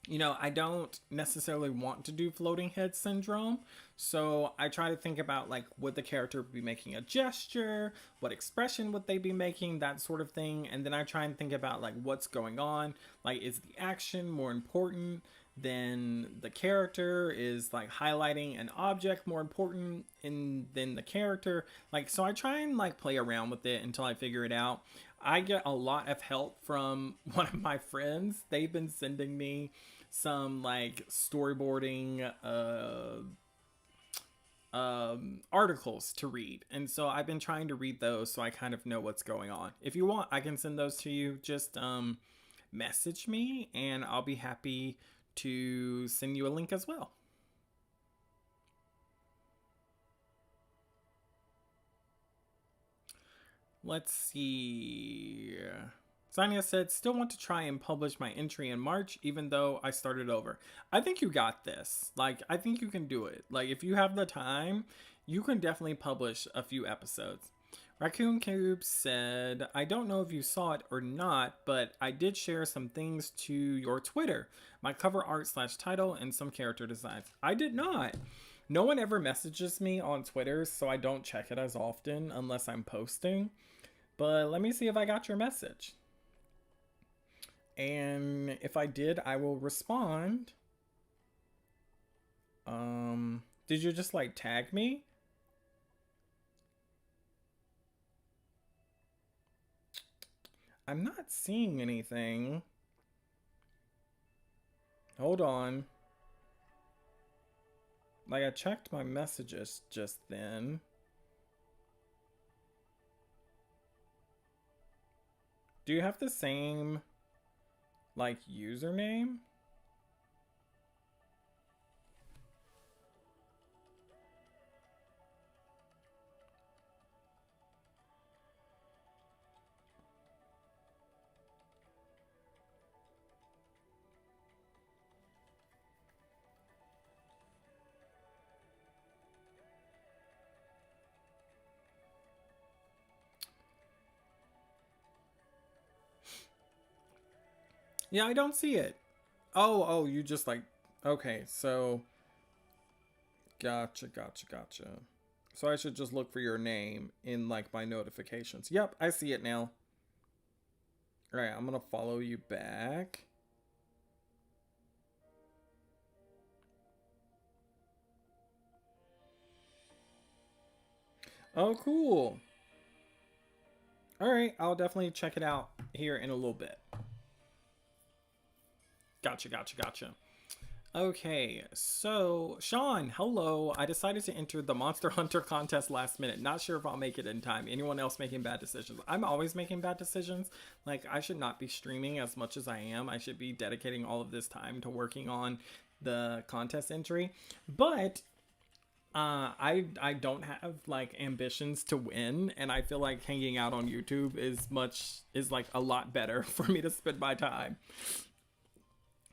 you know, I don't necessarily want to do floating head syndrome. So I try to think about like, would the character be making a gesture? What expression would they be making? That sort of thing. And then I try and think about like what's going on. Like, is the action more important than the character? Is like highlighting an object more important than the character? Like, so I try and like play around with it until I figure it out. I get a lot of help from one of my friends. They've been sending me some like storyboarding articles to read, and so I've been trying to read those so I kind of know what's going on. If you want, I can send those to you. Just message me and I'll be happy to send you a link as well. Let's see. Sonia said, still want to try and publish my entry in March, even though I started over. I think you got this. Like, I think you can do it. Like, if you have the time, you can definitely publish a few episodes. Raccoon Cube said, I don't know if you saw it or not, but I did share some things to your Twitter. My cover art / title and some character designs. I did not. No one ever messages me on Twitter, so I don't check it as often unless I'm posting. But let me see if I got your message. And if I did, I will respond. Did you just like tag me? I'm not seeing anything. Hold on. Like, I checked my messages just then. Do you have the same like username? Yeah, I don't see it. Oh, you just like, okay, so gotcha. So I should just look for your name in like my notifications. Yep, I see it now. All right, I'm gonna follow you back. Oh, cool. All right, I'll definitely check it out here in a little bit. Gotcha. Okay, so Sean, hello. I decided to enter the Monster Hunter contest last minute. Not sure if I'll make it in time. Anyone else making bad decisions? I'm always making bad decisions. Like, I should not be streaming as much as I am. I should be dedicating all of this time to working on the contest entry. But I don't have like ambitions to win, and I feel like hanging out on YouTube is like a lot better for me to spend my time.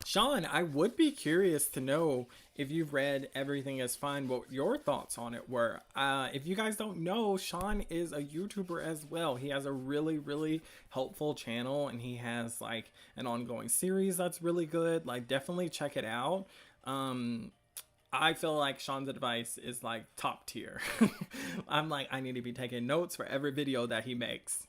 Sean, I would be curious to know if you've read Everything is Fine, what your thoughts on it were. If you guys don't know, Sean is a YouTuber as well. He has a really, really helpful channel, and he has like an ongoing series that's really good. Like, definitely check it out. I feel like Sean's advice is like top tier. I'm like, I need to be taking notes for every video that he makes.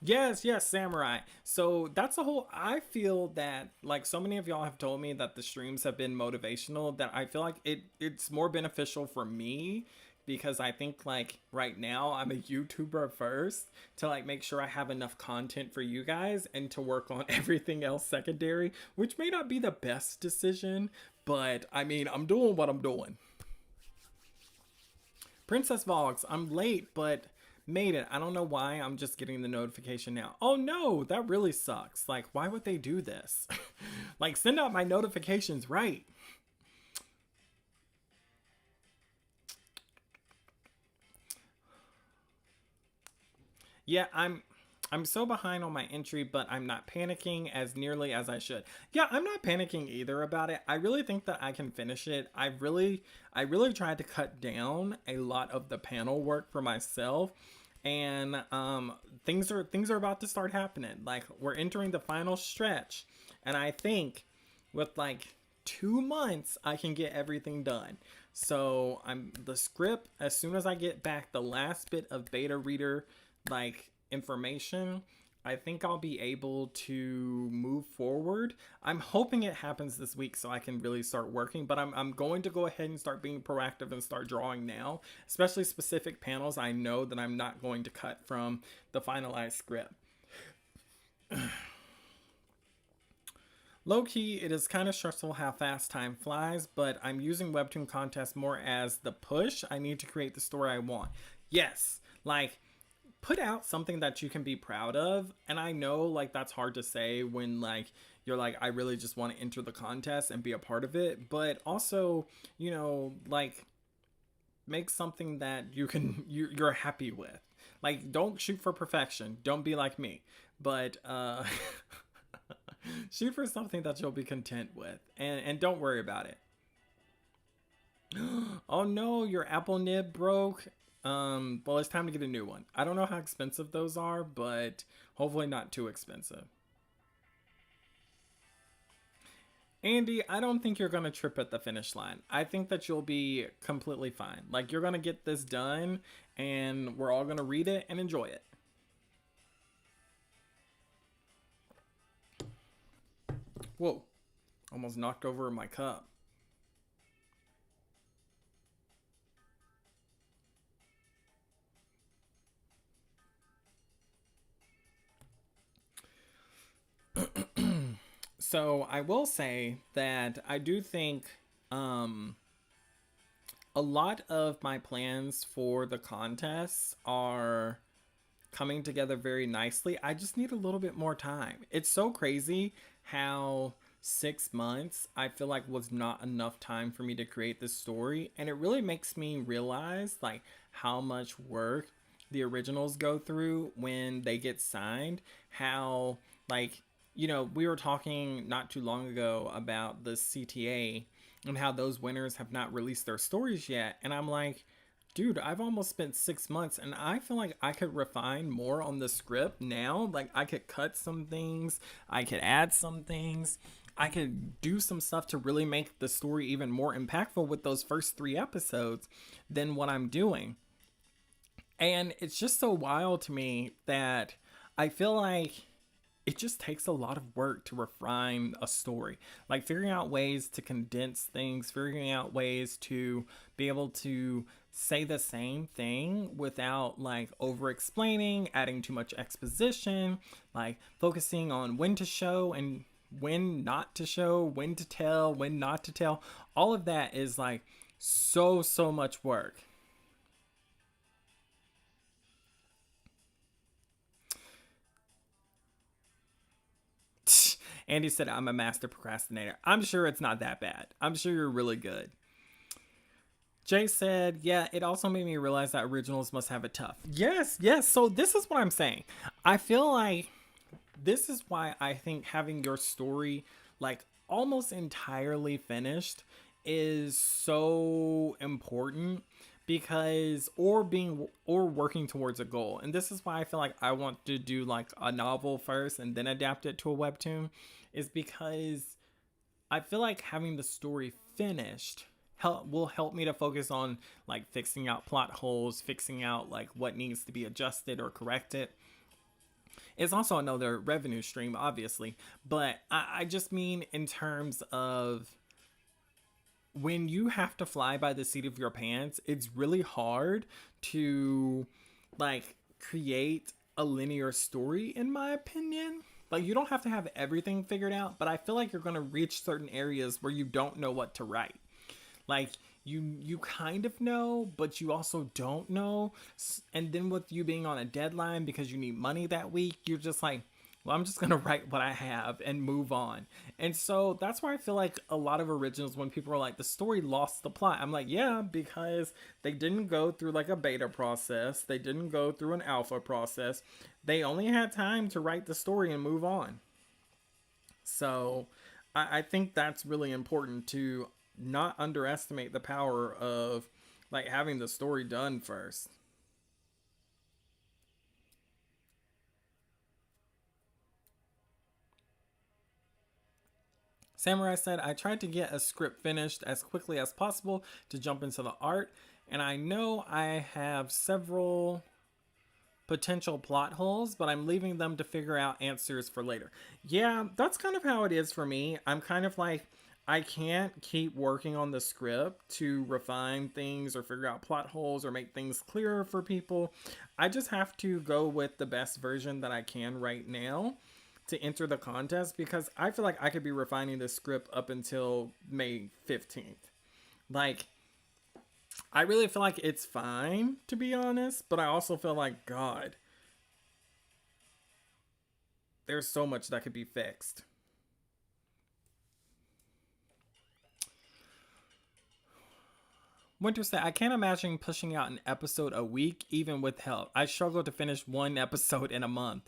Yes, Samurai. So that's a whole. I feel that like so many of y'all have told me that the streams have been motivational. That I feel like it's more beneficial for me because I think like right now I'm a YouTuber first to like make sure I have enough content for you guys and to work on everything else secondary, which may not be the best decision, but I mean I'm doing what I'm doing. Princess Vlogs, I'm late, but made it. I don't know why. I'm just getting the notification now. Oh no, that really sucks. Like, why would they do this? Like, send out my notifications right. Yeah, I'm so behind on my entry, but I'm not panicking as nearly as I should. Yeah, I'm not panicking either about it. I really think that I can finish it. I really tried to cut down a lot of the panel work for myself, and things are about to start happening. Like, we're entering the final stretch, and I think with like 2 months I can get everything done. So I'm the script, as soon as I get back the last bit of beta reader like information, I think I'll be able to move forward. I'm hoping it happens this week so I can really start working, but I'm going to go ahead and start being proactive and start drawing now, especially specific panels I know that I'm not going to cut from the finalized script. Low-key, it is kind of stressful how fast time flies, but I'm using Webtoon Contest more as the push. I need to create the story I want. Yes, like, put out something that you can be proud of. And I know like that's hard to say when like you're like, I really just want to enter the contest and be a part of it, but also, you know, like make something that you're happy with. Like, don't shoot for perfection, don't be like me, but shoot for something that you'll be content with, and don't worry about it. Oh no, your Apple nib broke. Well, it's time to get a new one. I don't know how expensive those are, but hopefully not too expensive. Andy, I don't think you're going to trip at the finish line. I think that you'll be completely fine. Like, you're going to get this done, and we're all going to read it and enjoy it. Whoa, almost knocked over my cup. So I will say that I do think a lot of my plans for the contests are coming together very nicely. I just need a little bit more time. It's so crazy how 6 months I feel like was not enough time for me to create this story, and it really makes me realize like how much work the originals go through when they get signed. How like, you know, we were talking not too long ago about the CTA and how those winners have not released their stories yet, and I'm like, dude, I've almost spent 6 months, and I feel like I could refine more on the script now. Like, I could cut some things, I could add some things, I could do some stuff to really make the story even more impactful with those first 3 episodes than what I'm doing. And it's just so wild to me that I feel like it just takes a lot of work to refine a story. Like, figuring out ways to condense things, figuring out ways to be able to say the same thing without like over explaining, adding too much exposition, like focusing on when to show and when not to show, when to tell, when not to tell. All of that is like so much work. Andy said, I'm a master procrastinator. I'm sure it's not that bad. I'm sure you're really good. Jay said, yeah, it also made me realize that originals must have it tough. Yes, yes. So this is what I'm saying. I feel like this is why I think having your story like almost entirely finished is so important, because or working towards a goal. And this is why I feel like I want to do like a novel first and then adapt it to a webtoon, is because I feel like having the story finished will help me to focus on like fixing out plot holes, fixing out like what needs to be adjusted or corrected. It's also another revenue stream, obviously, but I just mean in terms of when you have to fly by the seat of your pants, it's really hard to like create a linear story, in my opinion. Like, you don't have to have everything figured out, but I feel like you're going to reach certain areas where you don't know what to write. Like, you kind of know, but you also don't know. And then with you being on a deadline because you need money that week, you're just like, well, I'm just going to write what I have and move on. And so that's why I feel like a lot of originals, when people are like, the story lost the plot, I'm like, yeah, because they didn't go through like a beta process. They didn't go through an alpha process. They only had time to write the story and move on. So I think that's really important, to not underestimate the power of like having the story done first. Samurai said, I tried to get a script finished as quickly as possible to jump into the art, and I know I have several potential plot holes, but I'm leaving them to figure out answers for later. Yeah, that's kind of how it is for me. I'm kind of like, I can't keep working on the script to refine things or figure out plot holes or make things clearer for people. I just have to go with the best version that I can right now to enter the contest, because I feel like I could be refining this script up until May 15th. Like, I really feel like it's fine, to be honest, but I also feel like, God, there's so much that could be fixed. Winter said, I can't imagine pushing out an episode a week, even with help. I struggle to finish one episode in a month.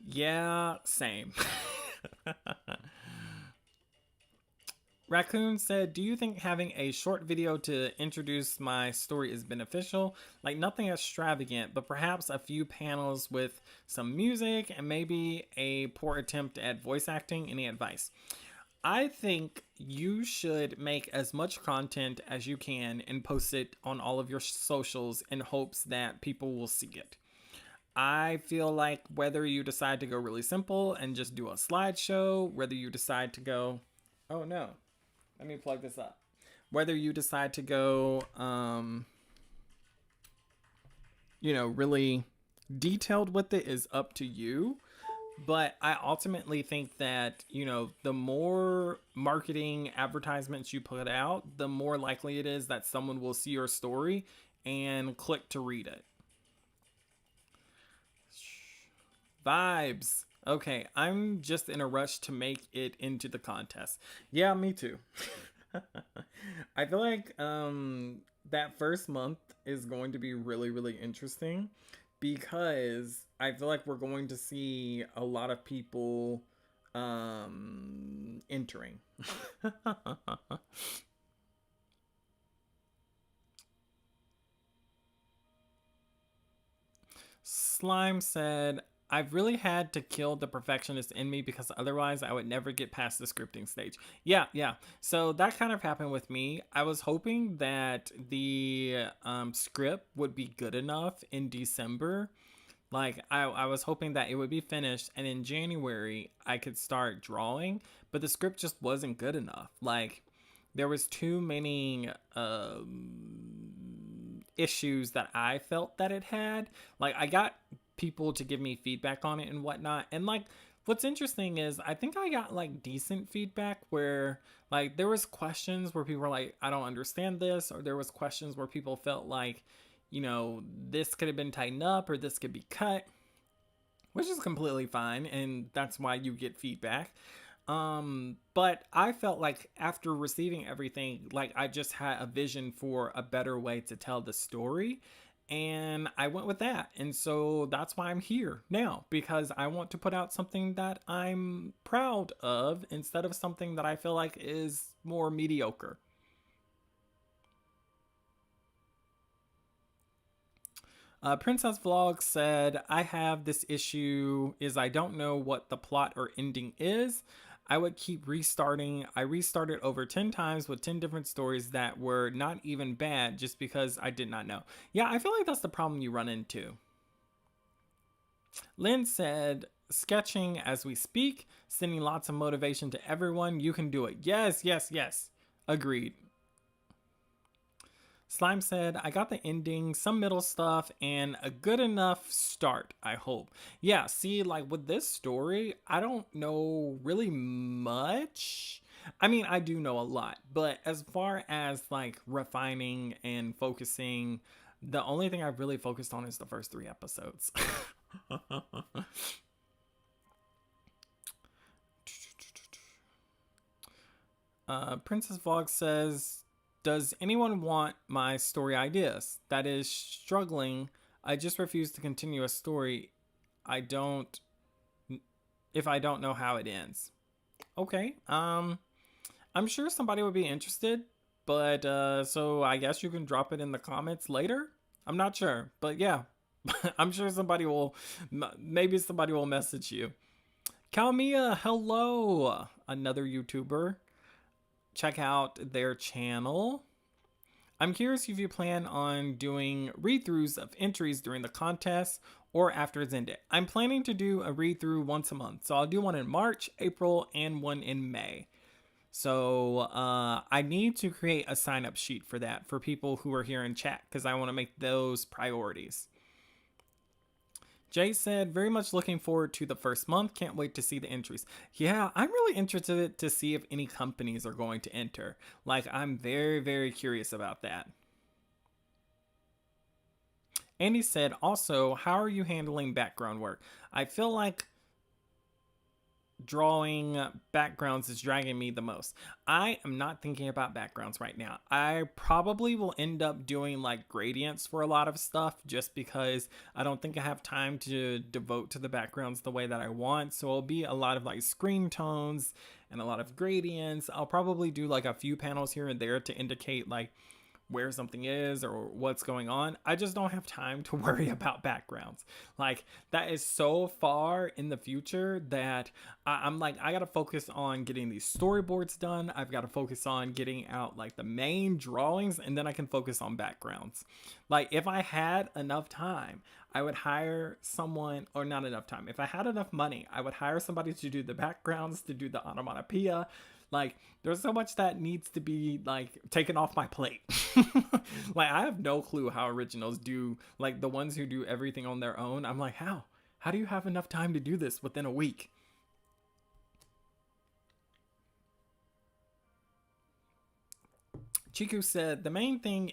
Yeah, same. Raccoon said, do you think having a short video to introduce my story is beneficial? Like, nothing extravagant, but perhaps a few panels with some music and maybe a poor attempt at voice acting. Any advice? I think you should make as much content as you can and post it on all of your socials in hopes that people will see it. I feel like whether you decide to go really simple and just do a slideshow, whether you decide to go, oh no, let me plug this up. Whether you decide to go, really detailed with it is up to you. But I ultimately think that, the more marketing advertisements you put out, the more likely it is that someone will see your story and click to read it. Vibes. Okay, I'm just in a rush to make it into the contest. Yeah, me too. I feel like that first month is going to be really, really interesting, because I feel like we're going to see a lot of people entering. Slime said, I've really had to kill the perfectionist in me, because otherwise I would never get past the scripting stage. Yeah, yeah. So that kind of happened with me. I was hoping that the script would be good enough in December. Like, I was hoping that it would be finished and in January I could start drawing, but the script just wasn't good enough. Like, there was too many issues that I felt that it had. Like, I got people to give me feedback on it and whatnot. And like, what's interesting is I think I got like decent feedback where like there was questions where people were like, I don't understand this, or there was questions where people felt like, this could have been tightened up or this could be cut, which is completely fine, and that's why you get feedback. But I felt like after receiving everything, like I just had a vision for a better way to tell the story, and I went with that. And so that's why I'm here now, because I want to put out something that I'm proud of instead of something that I feel like is more mediocre. Princess Vlog said, I have this issue is I don't know what the plot or ending is. I would keep restarting. I restarted over 10 times with 10 different stories that were not even bad just because I did not know. Yeah, I feel like that's the problem you run into. Lynn said, sketching as we speak, sending lots of motivation to everyone. You can do it. Yes, yes, yes. Agreed. Slime said, I got the ending, some middle stuff, and a good enough start, I hope. Yeah, see, like with this story, I don't know really much. I mean, I do know a lot, but as far as like refining and focusing, the only thing I've really focused on is the first 3 episodes. Princess Vlog says, does anyone want my story ideas? That is struggling. I just refuse to continue a story. I don't if I don't know how it ends. Okay. I'm sure somebody would be interested, but so I guess you can drop it in the comments later. I'm not sure, but yeah. I'm sure maybe somebody will message you. Kalmia, hello. Another YouTuber. Check out their channel. I'm curious if you plan on doing read-throughs of entries during the contest or after it's ended. I'm planning to do a read-through once a month. So I'll do one in March, April, and one in May. So I need to create a sign-up sheet for that for people who are here in chat because I want to make those priorities. Jay said, very much looking forward to the first month. Can't wait to see the entries. Yeah, I'm really interested to see if any companies are going to enter. Like, I'm very, very curious about that. Andy said, also, how are you handling background work? I feel like drawing backgrounds is dragging me the most. I am not thinking about backgrounds right now. I probably will end up doing like gradients for a lot of stuff just because I don't think I have time to devote to the backgrounds the way that I want. So it'll be a lot of like screen tones and a lot of gradients. I'll probably do like a few panels here and there to indicate like where something is or what's going on. I just don't have time to worry about backgrounds. Like, that is so far in the future that I'm like, I gotta focus on getting these storyboards done. I've got to focus on getting out like the main drawings, and then I can focus on backgrounds. Like, if I had enough time, I would hire someone, or not enough time. If I had enough money, I would hire somebody to do the backgrounds, to do the onomatopoeia. Like, there's so much that needs to be like taken off my plate. Like, I have no clue how originals do, like the ones who do everything on their own. I'm like, how do you have enough time to do this within a week? Chiku said, the main thing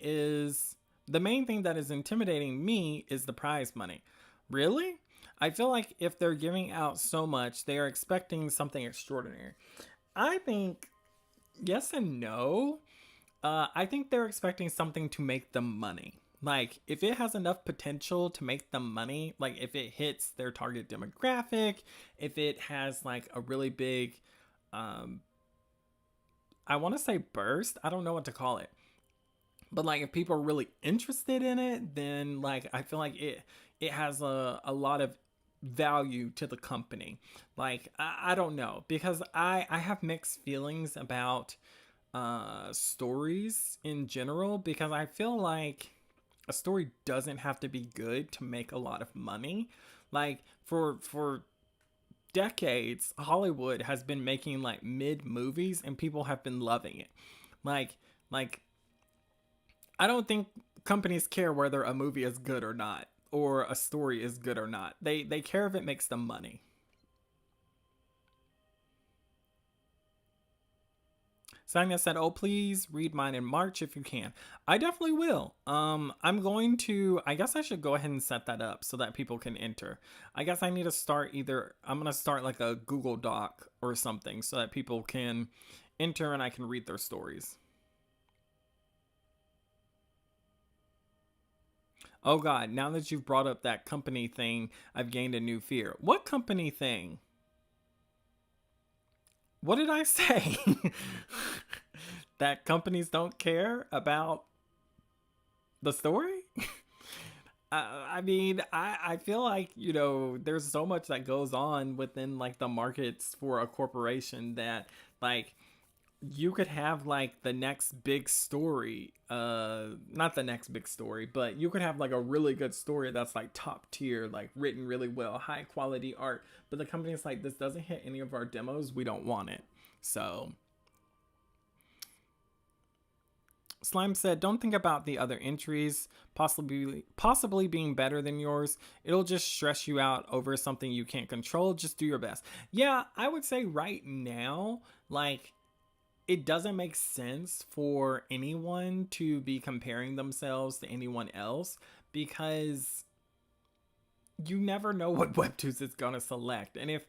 that is intimidating me is the prize money. Really? I feel like if they're giving out so much, they are expecting something extraordinary. I think yes and no. I think they're expecting something to make them money. Like, if it has enough potential to make them money, like if it hits their target demographic, if it has like a really big, I want to say burst. I don't know what to call it. But like, if people are really interested in it, then like, I feel like it has a lot of value to the company. Like, I don't know, because I have mixed feelings about stories in general, because I feel like a story doesn't have to be good to make a lot of money. Like, for decades, Hollywood has been making like mid movies and people have been loving it. Like I don't think companies care whether a movie is good or not, or a story is good or not. They care if it makes them money. Sanya said, "Oh, please read mine in March if you can." I definitely will. I'm going to. I guess I should go ahead and set that up so that people can enter. I guess I need to start either. I'm gonna start like a Google Doc or something so that people can enter and I can read their stories. Oh God! Now that you've brought up that company thing, I've gained a new fear. What company thing? What did I say? That companies don't care about the story? I mean, I feel like, there's so much that goes on within like the markets for a corporation that like you could have like the next big story, not the next big story, but you could have like a really good story that's like top tier, like written really well, high quality art, but the company's like, this doesn't hit any of our demos, we don't want it. So Slime said, "Don't think about the other entries possibly being better than yours. It'll just stress you out over something you can't control. Just do your best." Yeah, I would say right now, like it doesn't make sense for anyone to be comparing themselves to anyone else because you never know what Webtoons is gonna select. And if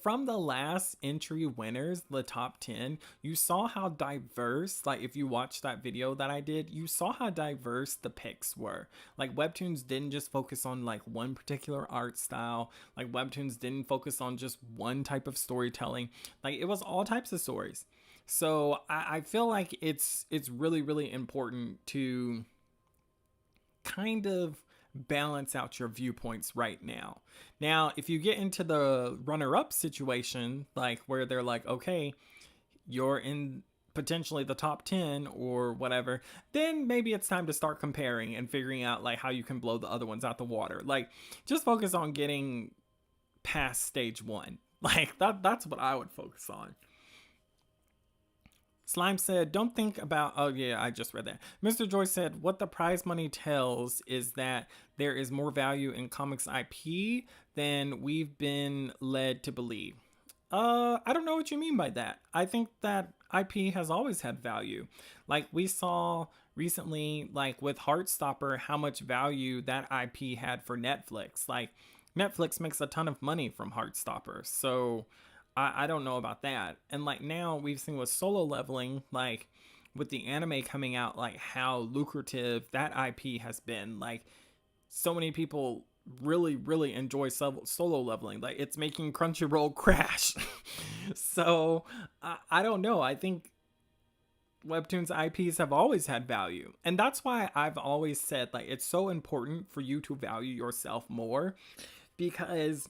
from the last entry winners, the top 10, you saw how diverse, like if you watched that video that I did, you saw how diverse the picks were. Like Webtoons didn't just focus on like one particular art style. Like Webtoons didn't focus on just one type of storytelling. Like it was all types of stories. So I feel like it's really, really important to kind of balance out your viewpoints right now. Now, if you get into the runner up situation, like where they're like, okay, you're in potentially the top 10 or whatever, then maybe it's time to start comparing and figuring out like how you can blow the other ones out the water. Like just focus on getting past stage 1. Like that's what I would focus on. Slime said, "Don't think about." Oh, yeah, I just read that. Mr. Joy said, "What the prize money tells is that there is more value in comics IP than we've been led to believe." I don't know what you mean by that. I think that IP has always had value. Like we saw recently, like with Heartstopper, how much value that IP had for Netflix. Like Netflix makes a ton of money from Heartstopper. So I don't know about that. And like now we've seen with solo leveling, like with the anime coming out, like how lucrative that IP has been. Like so many people really, really enjoy solo leveling. Like it's making Crunchyroll crash. So I don't know. I think Webtoons IPs have always had value. And that's why I've always said like it's so important for you to value yourself more because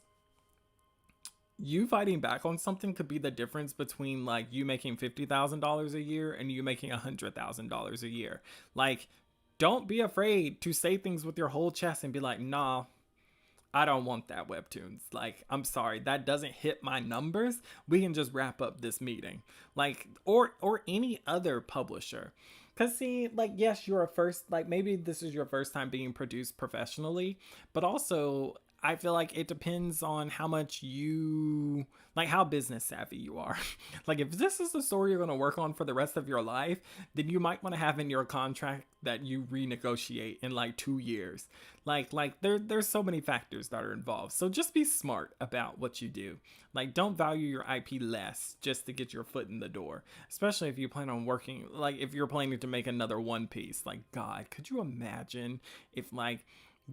you fighting back on something could be the difference between like you making $50,000 a year and you making $100,000 a year. Like, don't be afraid to say things with your whole chest and be like, nah, I don't want that Webtoons. Like, I'm sorry, that doesn't hit my numbers. We can just wrap up this meeting. Like, or any other publisher. Cause see, like, yes, you're a first, like maybe this is your first time being produced professionally, but also I feel like it depends on how much you like how business savvy you are. Like if this is the story you're going to work on for the rest of your life, then you might want to have in your contract that you renegotiate in like 2 years. There's so many factors that are involved. So just be smart about what you do. Like don't value your IP less just to get your foot in the door. Especially if you plan on working like if you're planning to make another One Piece. Like God, could you imagine if like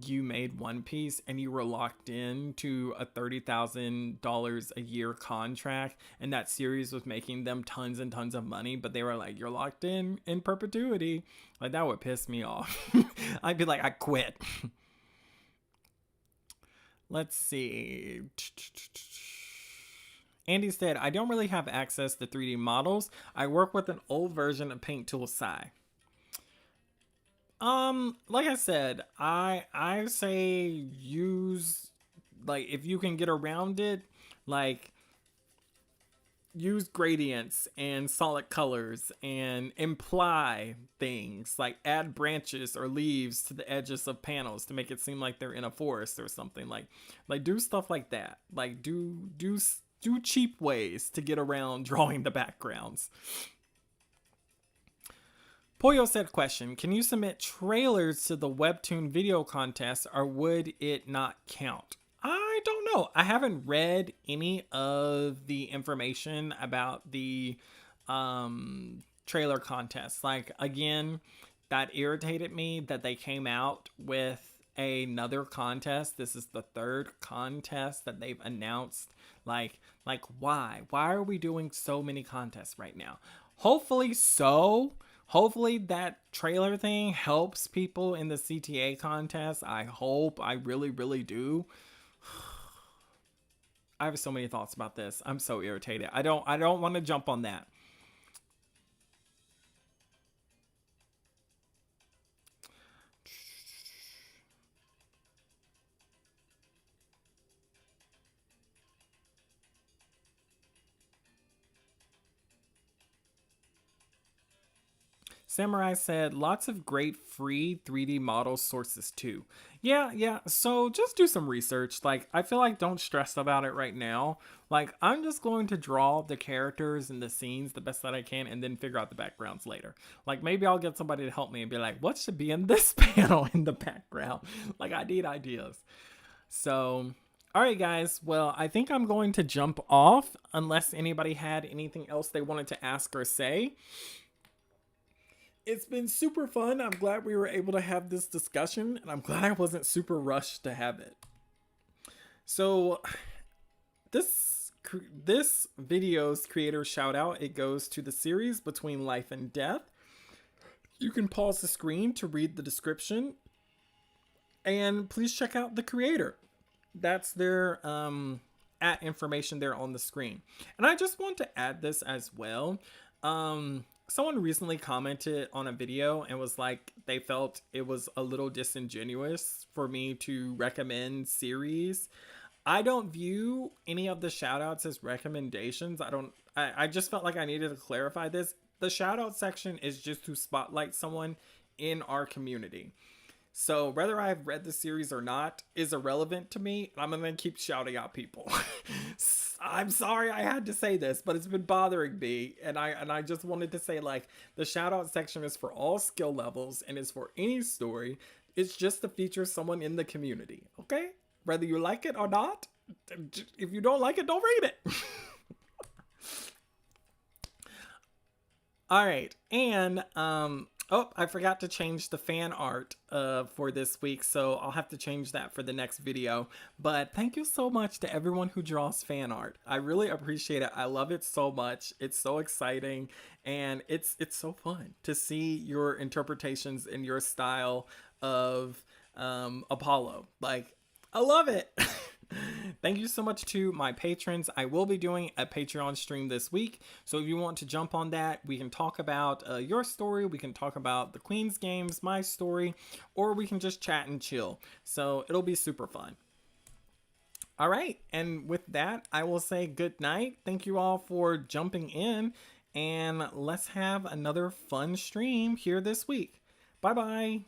you made One Piece and you were locked in to a $30,000 a year contract and that series was making them tons and tons of money, but they were like, you're locked in perpetuity. Like that would piss me off. I'd be like, I quit. Let's see. Andy said, I don't really have access to 3D models. I work with an old version of Paint Tool Sai. Like I said, I say use like if you can get around it, like use gradients and solid colors and imply things, like add branches or leaves to the edges of panels to make it seem like they're in a forest or something. Like do stuff like that. Like do cheap ways to get around drawing the backgrounds. Poyo said, question, can you submit trailers to the Webtoon video contest or would it not count? I don't know. I haven't read any of the information about the trailer contest. Like, again, that irritated me that they came out with another contest. This is the third contest that they've announced. Like why? Why are we doing so many contests right now? Hopefully that trailer thing helps people in the CTA contest. I hope. I really, really do. I have so many thoughts about this. I'm so irritated. I don't want to jump on that. Samurai said, lots of great free 3D model sources too. Yeah. So just do some research. Like, I feel like don't stress about it right now. Like, I'm just going to draw the characters and the scenes the best that I can and then figure out the backgrounds later. Like, maybe I'll get somebody to help me and be like, what should be in this panel in the background? Like, I need ideas. So, all right, guys. Well, I think I'm going to jump off unless anybody had anything else they wanted to ask or say. It's been super fun. I'm glad we were able to have this discussion, and I'm glad I wasn't super rushed to have it. So this video's creator shout out, it goes to the series Between Life and Death. You can pause the screen to read the description, and please check out the creator. That's their at information there on the screen. And I just want to add this as well. Someone recently commented on a video and was like, they felt it was a little disingenuous for me to recommend series. I don't view any of the shoutouts as recommendations. I just felt like I needed to clarify this. The shoutout section is just to spotlight someone in our community. So whether I've read the series or not is irrelevant to me. I'm going to keep shouting out people. I'm sorry I had to say this, but it's been bothering me. And I just wanted to say, like, the shout out section is for all skill levels and is for any story. It's just to feature someone in the community. Okay? Whether you like it or not. If you don't like it, don't read it. All right. And, oh, I forgot to change the fan art for this week, so I'll have to change that for the next video. But thank you so much to everyone who draws fan art. I really appreciate it. I love it so much. It's so exciting, and it's so fun to see your interpretations and your style of Apollo. Like, I love it. Thank you so much to my patrons. I will be doing a Patreon stream this week. So if you want to jump on that, we can talk about your story. We can talk about the Queen's Games, my story, or we can just chat and chill. So it'll be super fun. All right. And with that, I will say good night. Thank you all for jumping in, and let's have another fun stream here this week. Bye-bye.